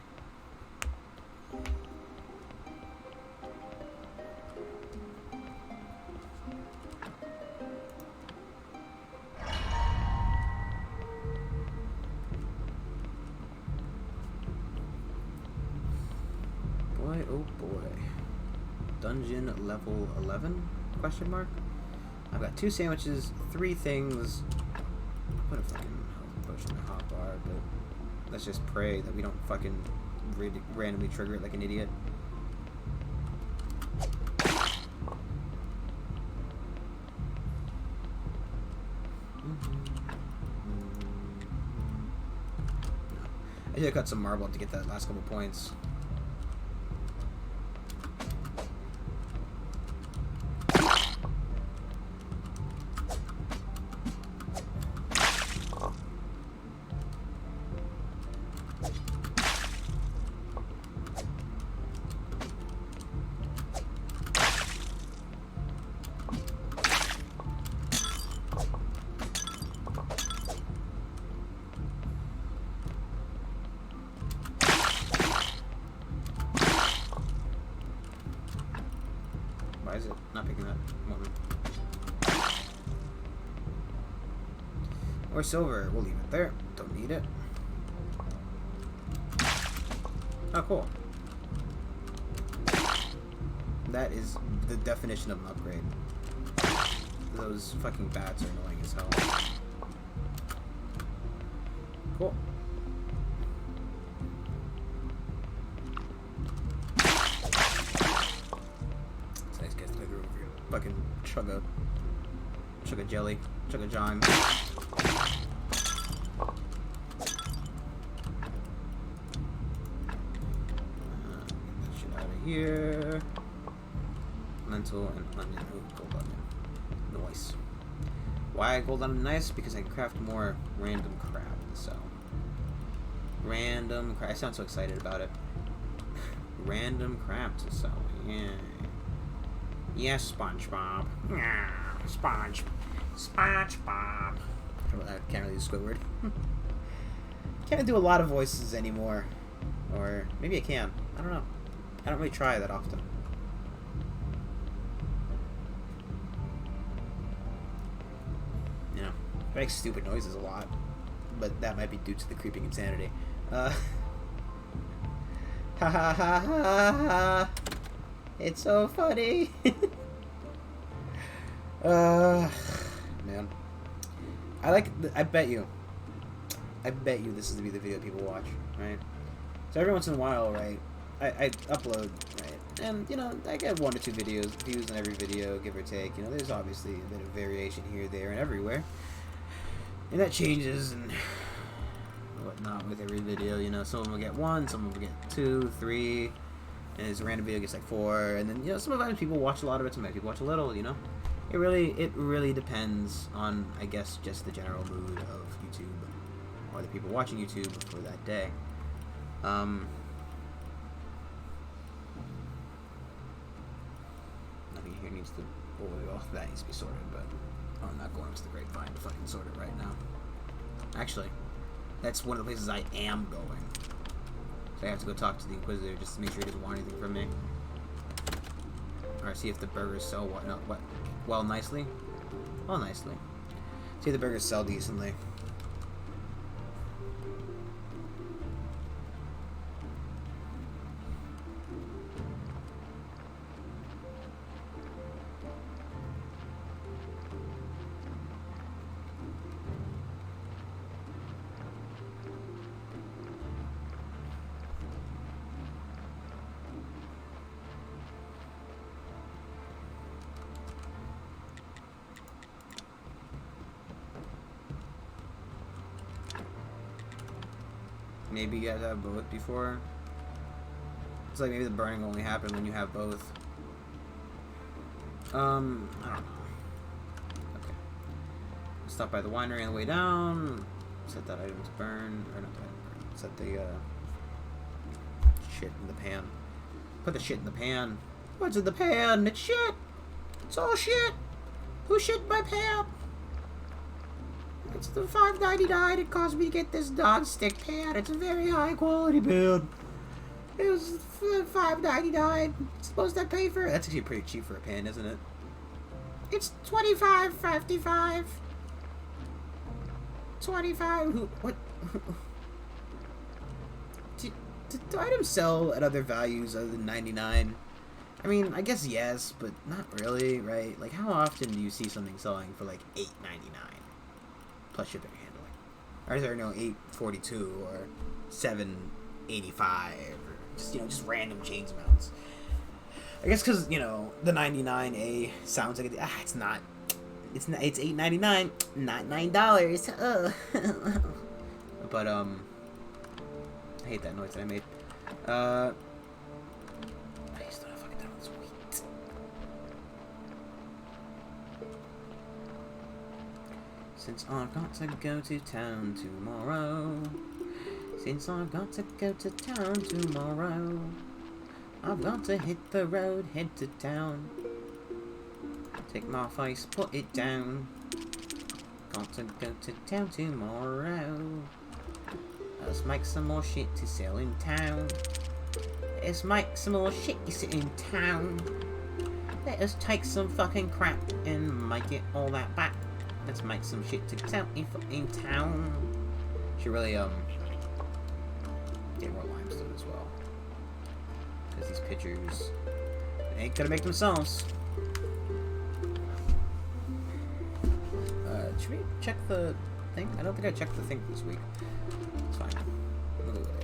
Boy, oh boy. Dungeon level 11? Question mark? I've got 2 sandwiches, 3 things. Put a fucking health potion in my hot bar, but let's just pray that we don't fucking randomly trigger it like an idiot. I should have cut some marble to get that last couple points. Why is it not picking that one? Or silver. We'll leave it there. Don't need it. Oh, cool. That is the definition of an upgrade. Those fucking bats are annoying as hell. Cool. Fucking chug a jelly, chug a jime. Get that shit out of here. Lentil and onion. Ooh, gold onion. Nice. Why gold onion nice? Because I can craft more random crap to sell. Random crap. I sound so excited about it. Random crap to sell. Yeah. Yes, SpongeBob. SpongeBob. I can't really do Squidward. Can't do a lot of voices anymore. Or maybe I can. I don't know. I don't really try that often. You know, I make stupid noises a lot. But that might be due to the creeping insanity. Ha ha ha ha ha. It's so funny. Man. I bet you this is to be the video people watch, right? So every once in a while, right, I upload, right? And, you know, I get 1 to 2 views on every video, give or take. You know, there's obviously a bit of variation here, there, and everywhere. And that changes and whatnot with every video, you know. Some of them will get 1, some of them will get 2, 3. And this random video gets like 4, and then, you know, sometimes people watch a lot of it, sometimes people watch a little, you know. It really depends on, I guess, just the general mood of YouTube, or the people watching YouTube for that day. Nothing here needs to, well, that needs to be sorted, but I'm not going to the grapevine to fucking sort it right now. Actually, that's one of the places I am going. So I have to go talk to the Inquisitor just to make sure he doesn't want anything from me. Or see if the burgers sell well nicely. Well, nicely. See if the burgers sell decently. Maybe you guys have both before. It's like maybe the burning only happened when you have both. I don't know. Okay. Stop by the winery on the way down. Set that item to burn. Or not the item to burn. Set the shit in the pan. Put the shit in the pan. What's in the pan? It's shit! It's all shit! Who shit in my pan? It's the $5.99 it cost me to get this non-stick pan. It's a very high quality pan. It was $5.99. It's supposed to pay for it. That's actually pretty cheap for a pan, isn't it? It's $25.55. 25. What? Do items sell at other values other than 99? I mean, I guess yes, but not really, right? Like, how often do you see something selling for like $8.99 plus shipping and handling? Or is there no $8.42 or $7.85 or just random change amounts? I guess because the 99A sounds like it's not. It's $8.99, not $9. But I hate that noise that I made. I just don't know if I can throw this wheat. Since I've got to go to town tomorrow. Since I've got to go to town tomorrow. I've got to hit the road, head to town. Take my face, put it down. Got to go to town tomorrow. Let's make some more shit to sell in town. Let's make some more shit to sell in town. Let us take some fucking crap and make it all that back. Let's make some shit to sell in town. Should really get more limestone as well. Because these pictures ain't gonna make themselves. Should we check the thing? I don't think I checked the thing this week. It's fine. We'll do it later.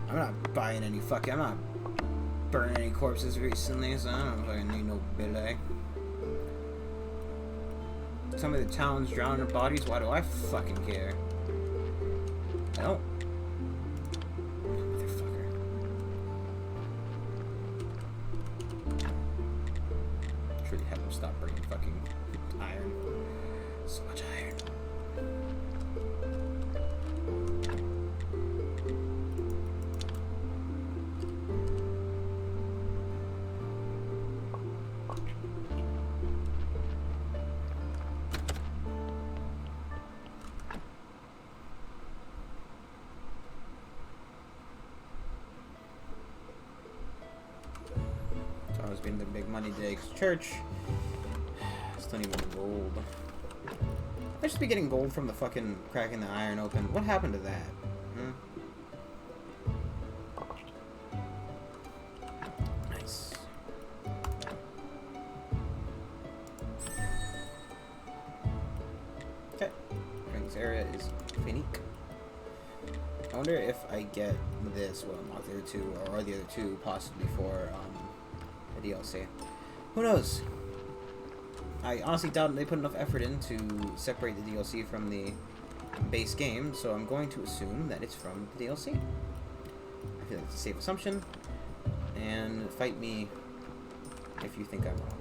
I'm not buying any fucking. I'm not burning any corpses recently, so I don't fucking need no billet. Some of the town's drowning in bodies. Why do I fucking care? I don't. Motherfucker. Should have him stop bringing fucking iron. So much iron. It's been the big money day. Church. Still need more gold. I should be getting gold from the fucking cracking the iron open. What happened to that? Nice. Okay. This area is finique. I wonder if I get this, well, not the other two, or the other two, possibly for, the DLC. Who knows? I honestly doubt they put enough effort in to separate the DLC from the base game, so I'm going to assume that it's from the DLC. I feel like it's a safe assumption. And fight me if you think I'm wrong.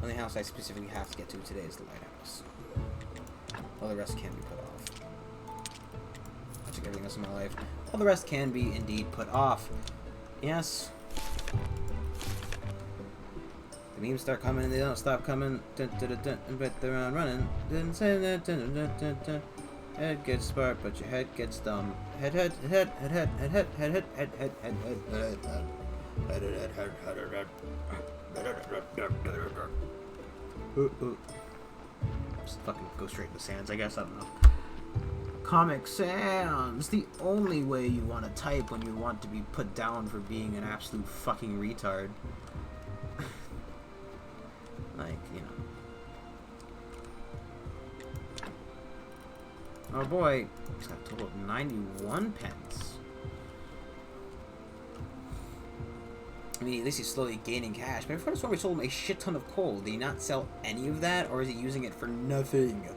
Only house I specifically have to get to today is the lighthouse. All the rest can be put off. Much like everything else in my life, all the rest can be indeed put off. Yes. The memes start coming and they don't stop coming. Dun, dun, dun, dun, but they're on running. Didn't say that. Dun, dun, dun, dun, dun. Head gets smart, but your head gets dumb. Head, head, head, head, head, head, head, head, head, head, head, head, head, just fucking go straight to Sans, I guess. I don't know. Comic Sans, the only way you want to type when you want to be put down for being an absolute fucking retard. Like, you know. Oh boy, he's got a total of 91 pence. I mean, at least he's slowly gaining cash. But before this one, we sold him a shit ton of coal. Did he not sell any of that, or is he using it for nothing?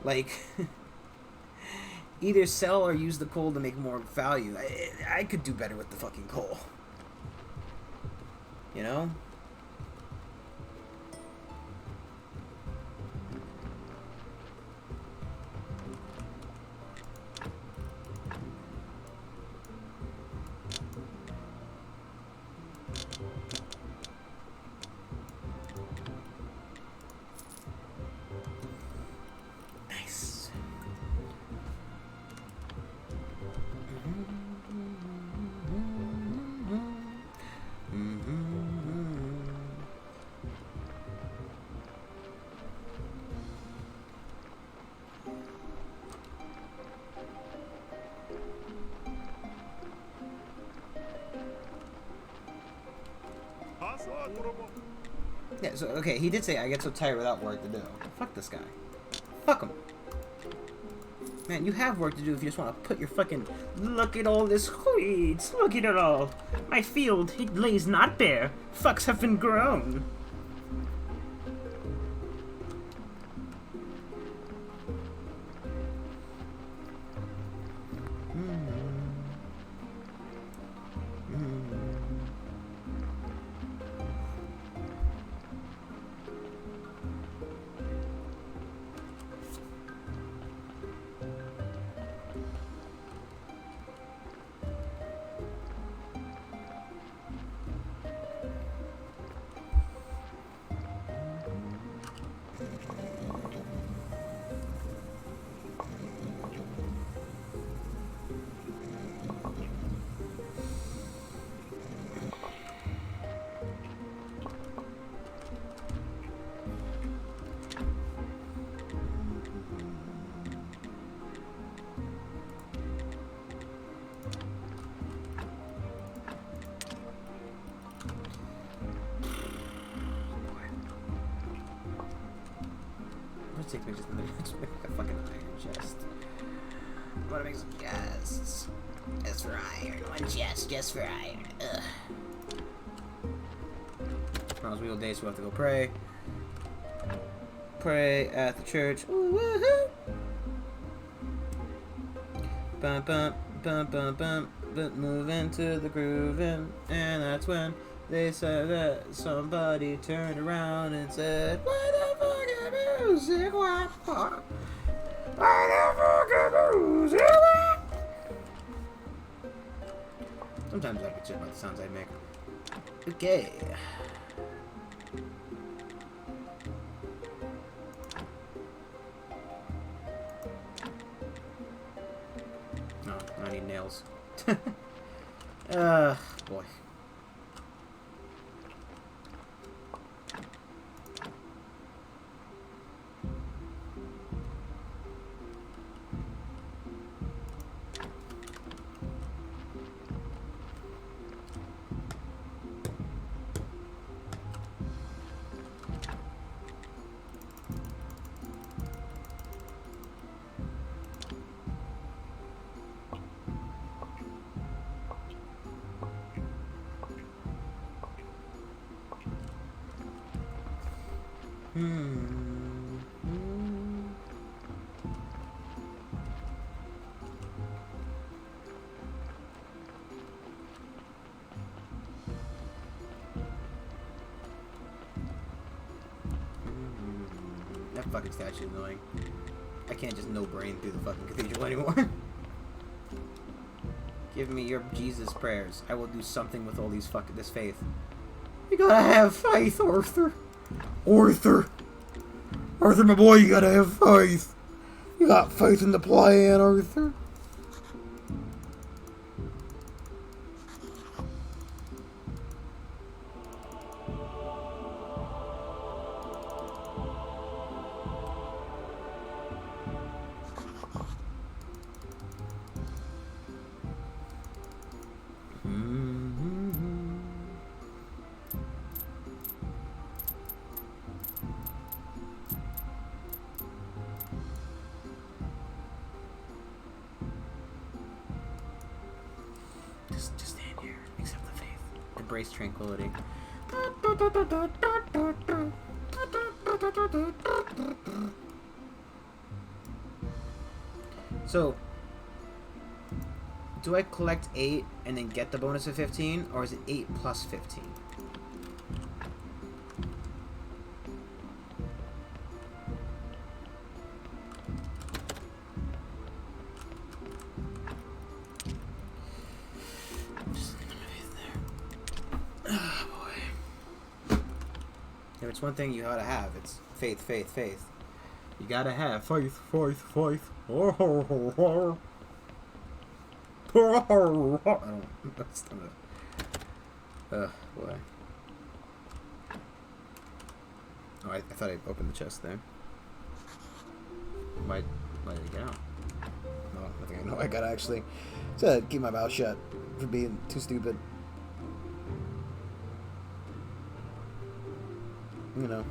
Like, either sell or use the coal to make more value. I could do better with the fucking coal. You know? Yeah, so, okay, he did say, I get so tired without work to do. Fuck this guy. Fuck him. Man, you have work to do if you just want to put your fucking... Look at all this weeds. Look at it all. My field, it lays not bare. Fucks have been grown. Take me just make a fucking iron chest. I want to make some chests. Just for iron. One chest, just for iron. Ugh. Tomorrow's wheel day, so we'll have to go pray. Pray at the church. Ooh, woohoo! Bum bum bum bum bum. But move into the grooving, and that's when they said that somebody turned around and said, "Why the fucking music? What? Why the fucking music? What?" Sometimes I get shit about the sounds I make. Okay. No, I need nails. Boy. That fucking statue is annoying. I can't just no brain through the fucking cathedral anymore. Give me your Jesus prayers. I will do something with all these this faith. You gotta have faith, Arthur. Arthur, my boy, you gotta have faith. You got faith in the plan, Arthur. Just stand here. Accept the faith. Embrace tranquility. So, do I collect 8 and then get the bonus of 15, or is it 8 plus 15? If it's one thing you gotta have, it's faith, faith, faith. You gotta have faith, faith, faith. I don't. That's not a. Boy. Oh, I thought I opened the chest there. Why did it get out? No, I think I know. I gotta actually keep my mouth shut for being too stupid. You know,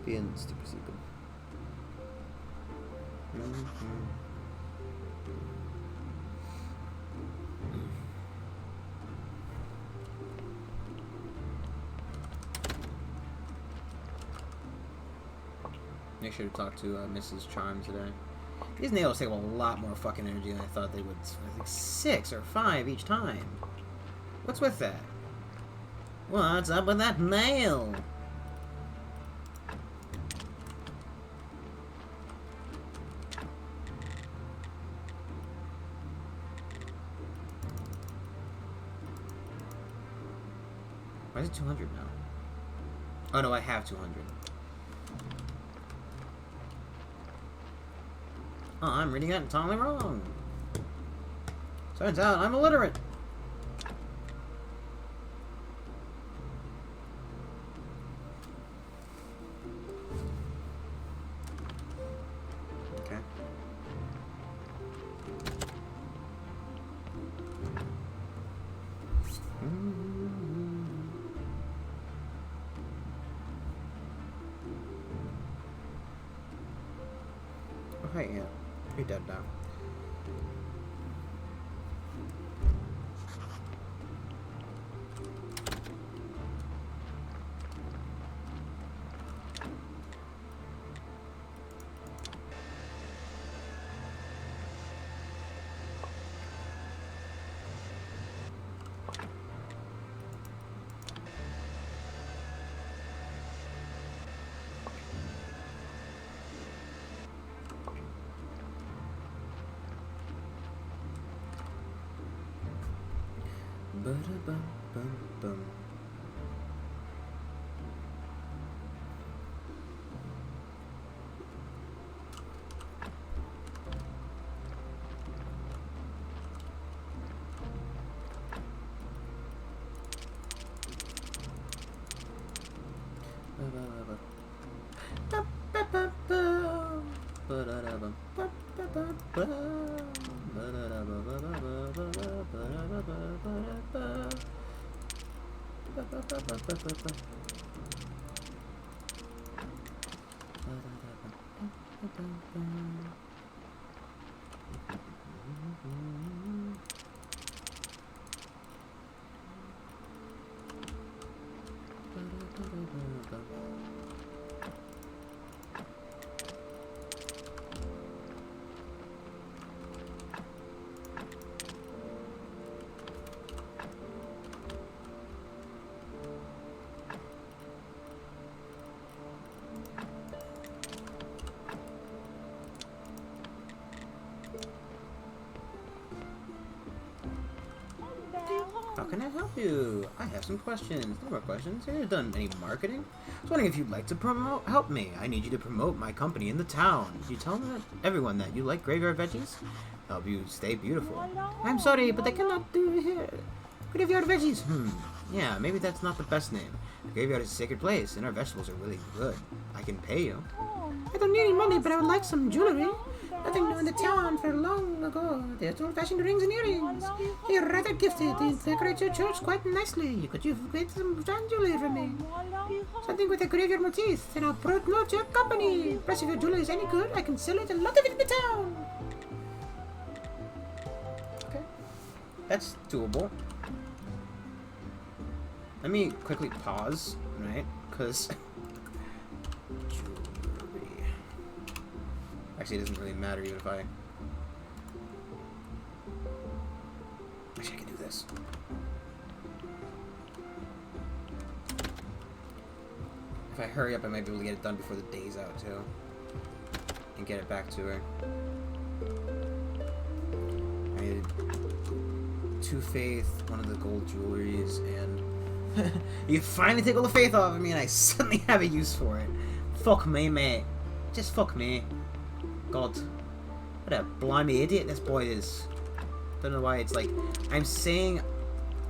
being stupid. Make sure to talk to Mrs. Charm today. These nails take a lot more fucking energy than I thought they would. I think 6 or 5 each time. What's with that? What's up with that nail? Why is it 200 now? Oh no, I have 200. Oh, I'm reading that entirely wrong. Turns out I'm illiterate. Okay. Oh, hey, yeah. You're dead now. Ba-da-bum-bum-bum. can I help you? I have some questions. No more questions. Have you done any marketing? I was wondering if you'd like to help me. I need you to promote my company in the town. You tell everyone that you like graveyard veggies. Help you stay beautiful. I'm sorry, but I cannot do here. Graveyard veggies. Yeah, maybe that's not the best name. The graveyard is a sacred place, and our vegetables are really good. I can pay you. I don't need any money, but I would like some jewelry. Nothing new in the town for long ago. There's old-fashioned rings and earrings. You're rather gifted. You decorate your church quite nicely. Could you get some fine jewelry for me? Something with a graveyard motif, and I'll promote your company. Plus, if your jewelry is any good, I can sell it a lot of it in the town. Okay. That's doable. Let me quickly pause, right? Because jewelry. Actually, it doesn't really matter even if I. Actually, I can do this. If I hurry up, I might be able to get it done before the day's out too, and get it back to her. I needed 2 faith, one of the gold jewelries, and. You finally take all the faith off of me and I suddenly have a use for it. Fuck me, mate. Just fuck me. God. What a blimey idiot this boy is. Don't know why it's like I'm saying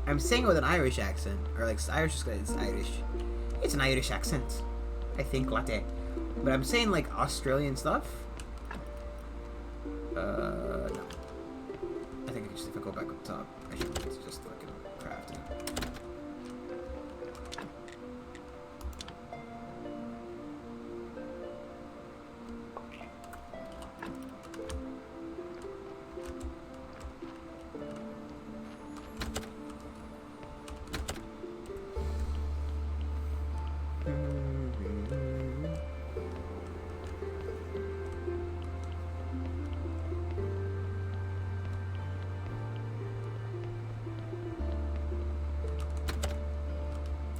it with an Irish accent. Or like Irish it's Irish. It's an Irish accent. I think latte. But I'm saying like Australian stuff. No. I think just if I go back up top, I should just fucking craft it.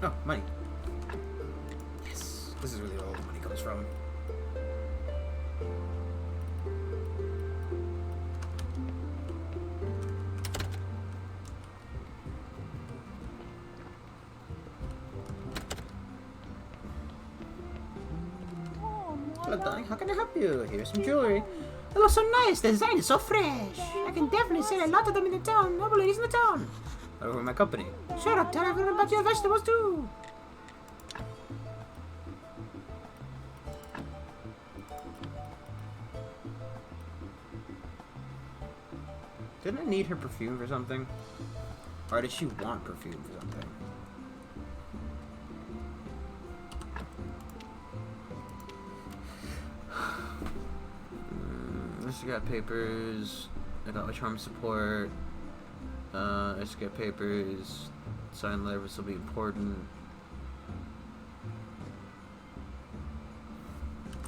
Oh, money. Yes. This is really where all the money comes from. Hello, darling. How can I help you? Here's some jewelry. It looks so nice. The design is so fresh. I can definitely sell a lot of them in the town. Noble ladies in the town. Over my company. Shut up, tell everyone about your vegetables too. Didn't I need her perfume for something? Or did she want perfume for something? She got papers. I got my charm support. I just get papers. Sign letters will be important.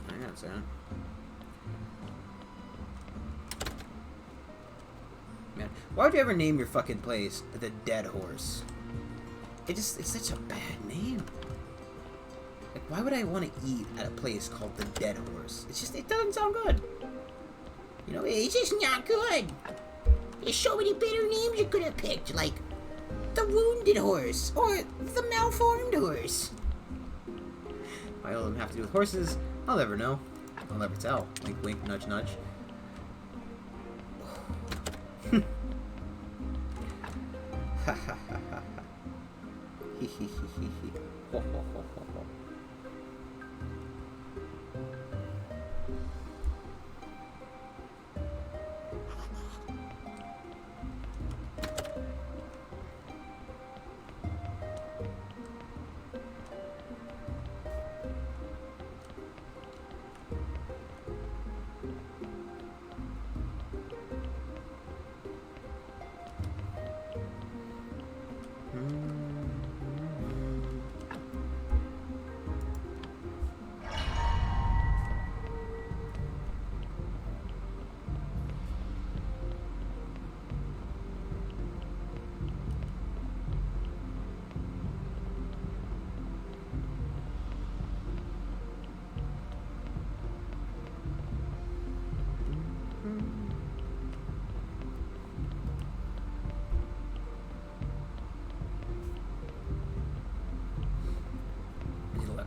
I got that. Man, why would you ever name your fucking place the Dead Horse? It's such a bad name. Like, why would I want to eat at a place called the Dead Horse? It doesn't sound good. You know, it's just not good. There's so many better names you could have picked, like the Wounded Horse or the Malformed Horse. Why all of them have to do with horses? I'll never know. I'll never tell. Wink, wink, nudge, nudge. Ha ha ha ha ha. Hee hee hee hee hee. Ho ho ho ho ho.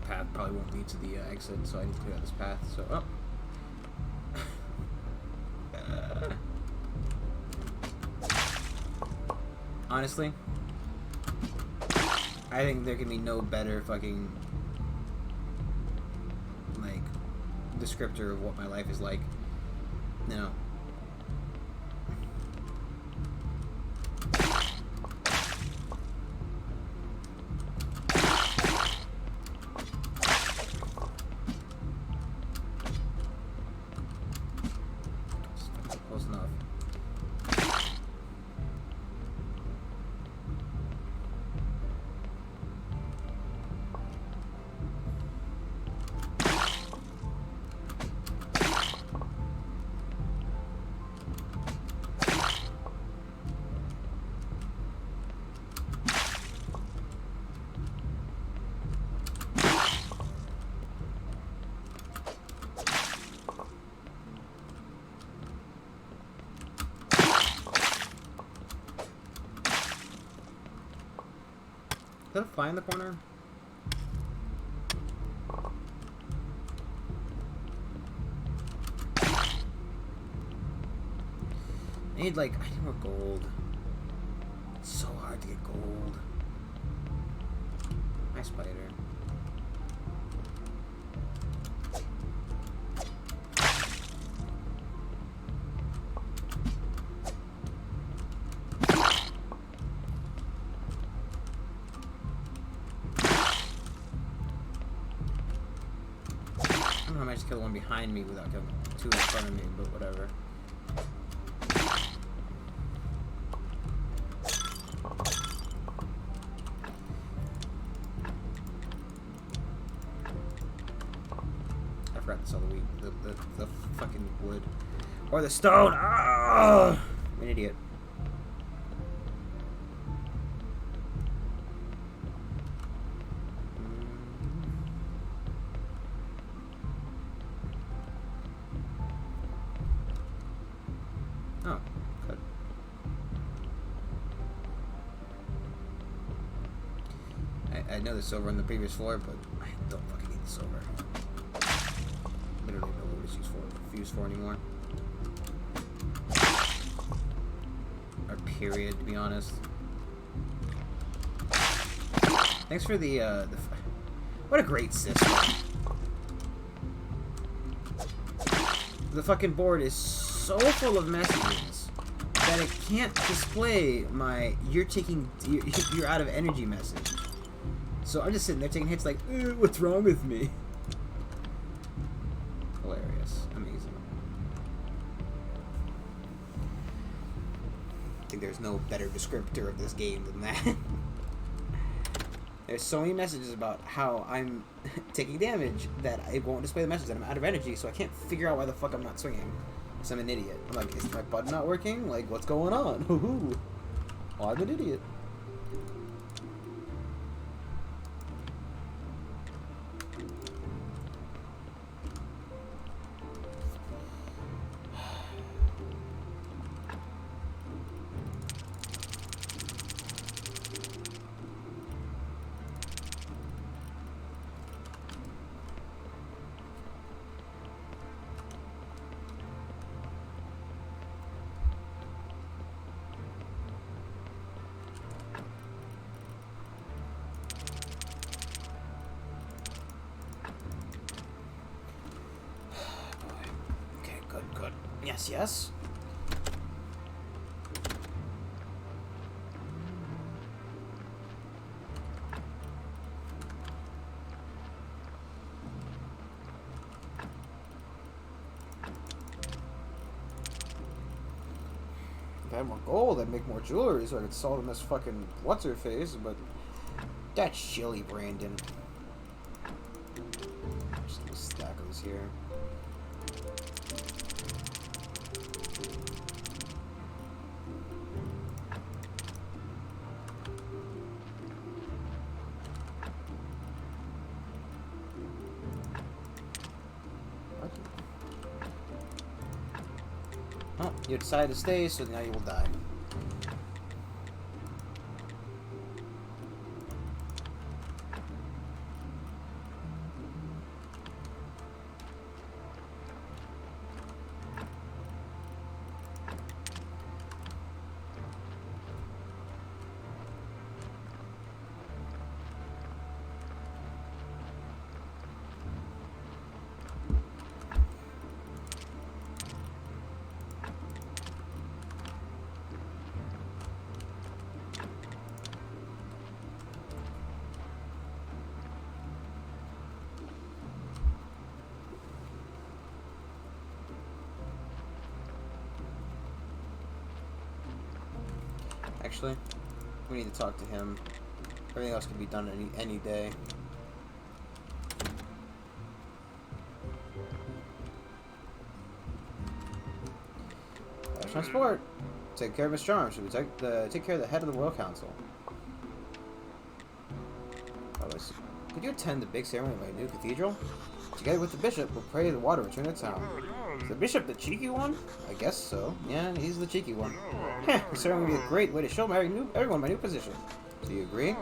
path probably won't lead to the exit, so I need to clear out this path. So, oh. Honestly, I think there can be no better fucking, like, descriptor of what my life is like. No. Close enough. Is that a fly in the corner? I need more gold. It's so hard to get gold. Hi, spider. I don't know how I managed to kill one behind me without killing two in front of me, but whatever. I forgot to sell the wheat, the fucking wood. Or the stone! Ah! I'm an idiot. Oh, good. I know the silver on the previous floor, but I don't fucking need the silver. Literally know what it's used for anymore. Or period, to be honest. Thanks for the what a great system. The fucking board is so full of messages that it can't display my you're out of energy message. So I'm just sitting there taking hits like, what's wrong with me? Hilarious. Amazing. I think there's no better descriptor of this game than that. There's so many messages about how I'm taking damage that it won't display the message that I'm out of energy, so I can't figure out why the fuck I'm not swinging. Because I'm an idiot. I'm like, is my button not working? Like, what's going on? Hoo-hoo. Well, I'm an idiot. Yes, yes. If I had more gold, I'd make more jewelry so I could sell them this fucking what's-her-face, but that's silly, Brandon. Just a stack of those here. Oh, you decided to stay, so now you will die. Actually, we need to talk to him. Everything else can be done any day. Transport. Take care of Miss Charm. Should we take care of the head of the Royal Council? Could you attend the big ceremony at my new cathedral? Together with the bishop, we'll pray the water return to town. Is the bishop the cheeky one? I guess so. Yeah, he's the cheeky one. Heh, the ceremony would be a great way to show everyone my new position. Do you agree?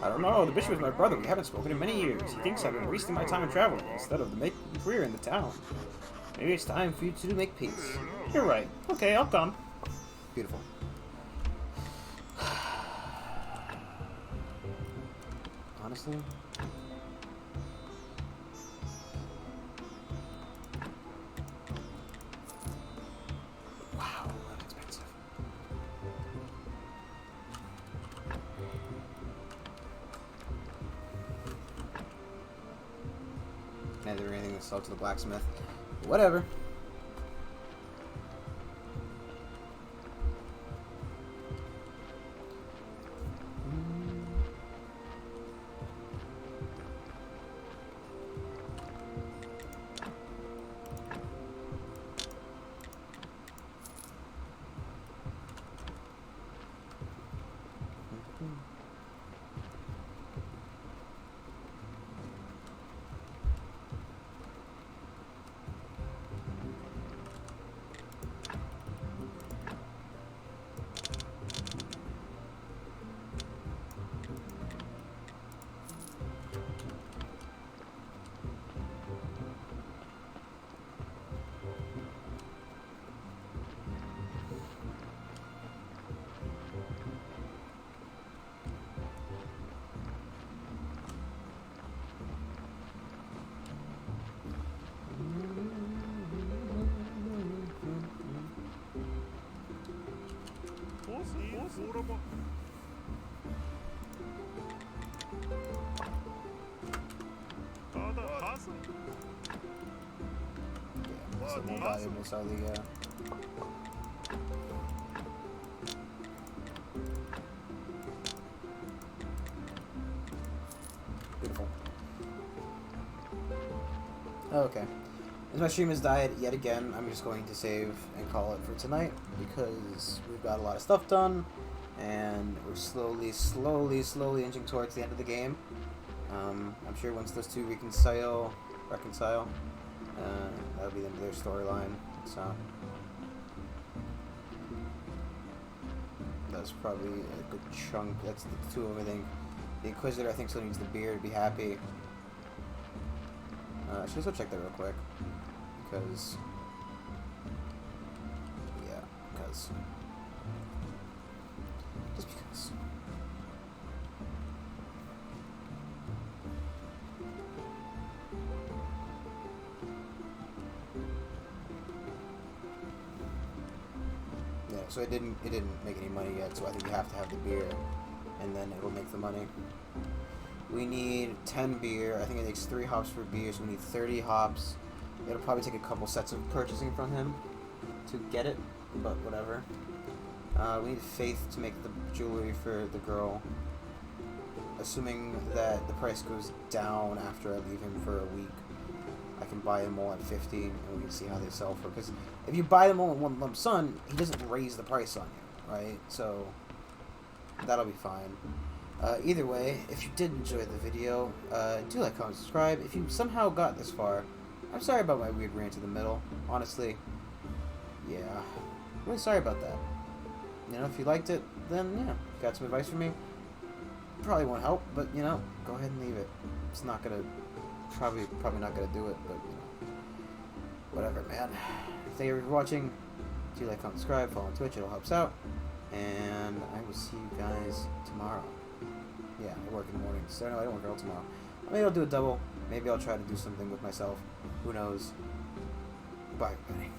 I don't know. The bishop is my brother. We haven't spoken in many years. He thinks I've been wasting my time in traveling instead of making a career in the town. Maybe it's time for you two to make peace. You're right. Okay, I'll come. Beautiful. Honestly, wow, that's expensive. Neither anything to sell to the blacksmith. Whatever. So more valuable, so the beautiful. Okay. As my stream has died yet again, I'm just going to save and call it for tonight because we've got a lot of stuff done and we're slowly inching towards the end of the game. I'm sure once those two reconcile, that'll be the end of their storyline. So that's probably a good chunk. That's the two of them, I think. The Inquisitor, I think, still needs the beer to be happy. I should just go check that real quick. Because... yeah, because... just because. Yeah, so it didn't make any money yet, so I think you have to have the beer, and then it will make the money. We need 10 beer. I think it takes 3 hops for beer, so we need 30 hops. It'll probably take a couple sets of purchasing from him to get it, but whatever. We need Faith to make the jewelry for the girl. Assuming that the price goes down after I leave him for a week, I can buy them all at 50, and we can see how they sell for. Because if you buy them all in one lump sum, he doesn't raise the price on you, right? So that'll be fine. Either way, if you did enjoy the video, do like, comment, subscribe. If you somehow got this far, I'm sorry about my weird rant in the middle. Honestly, yeah, I'm really sorry about that. You know, if you liked it, then yeah, got some advice from me. Probably won't help, but you know, go ahead and leave it. It's not gonna, probably not gonna do it, but you know, whatever, man. Thank you for watching. Do like, comment, subscribe, follow on Twitch. It all helps out, and I will see you guys tomorrow. Yeah, I work in the morning, so no, I don't work all tomorrow. Maybe I'll do a double. Maybe I'll try to do something with myself. Who knows? Bye, everybody.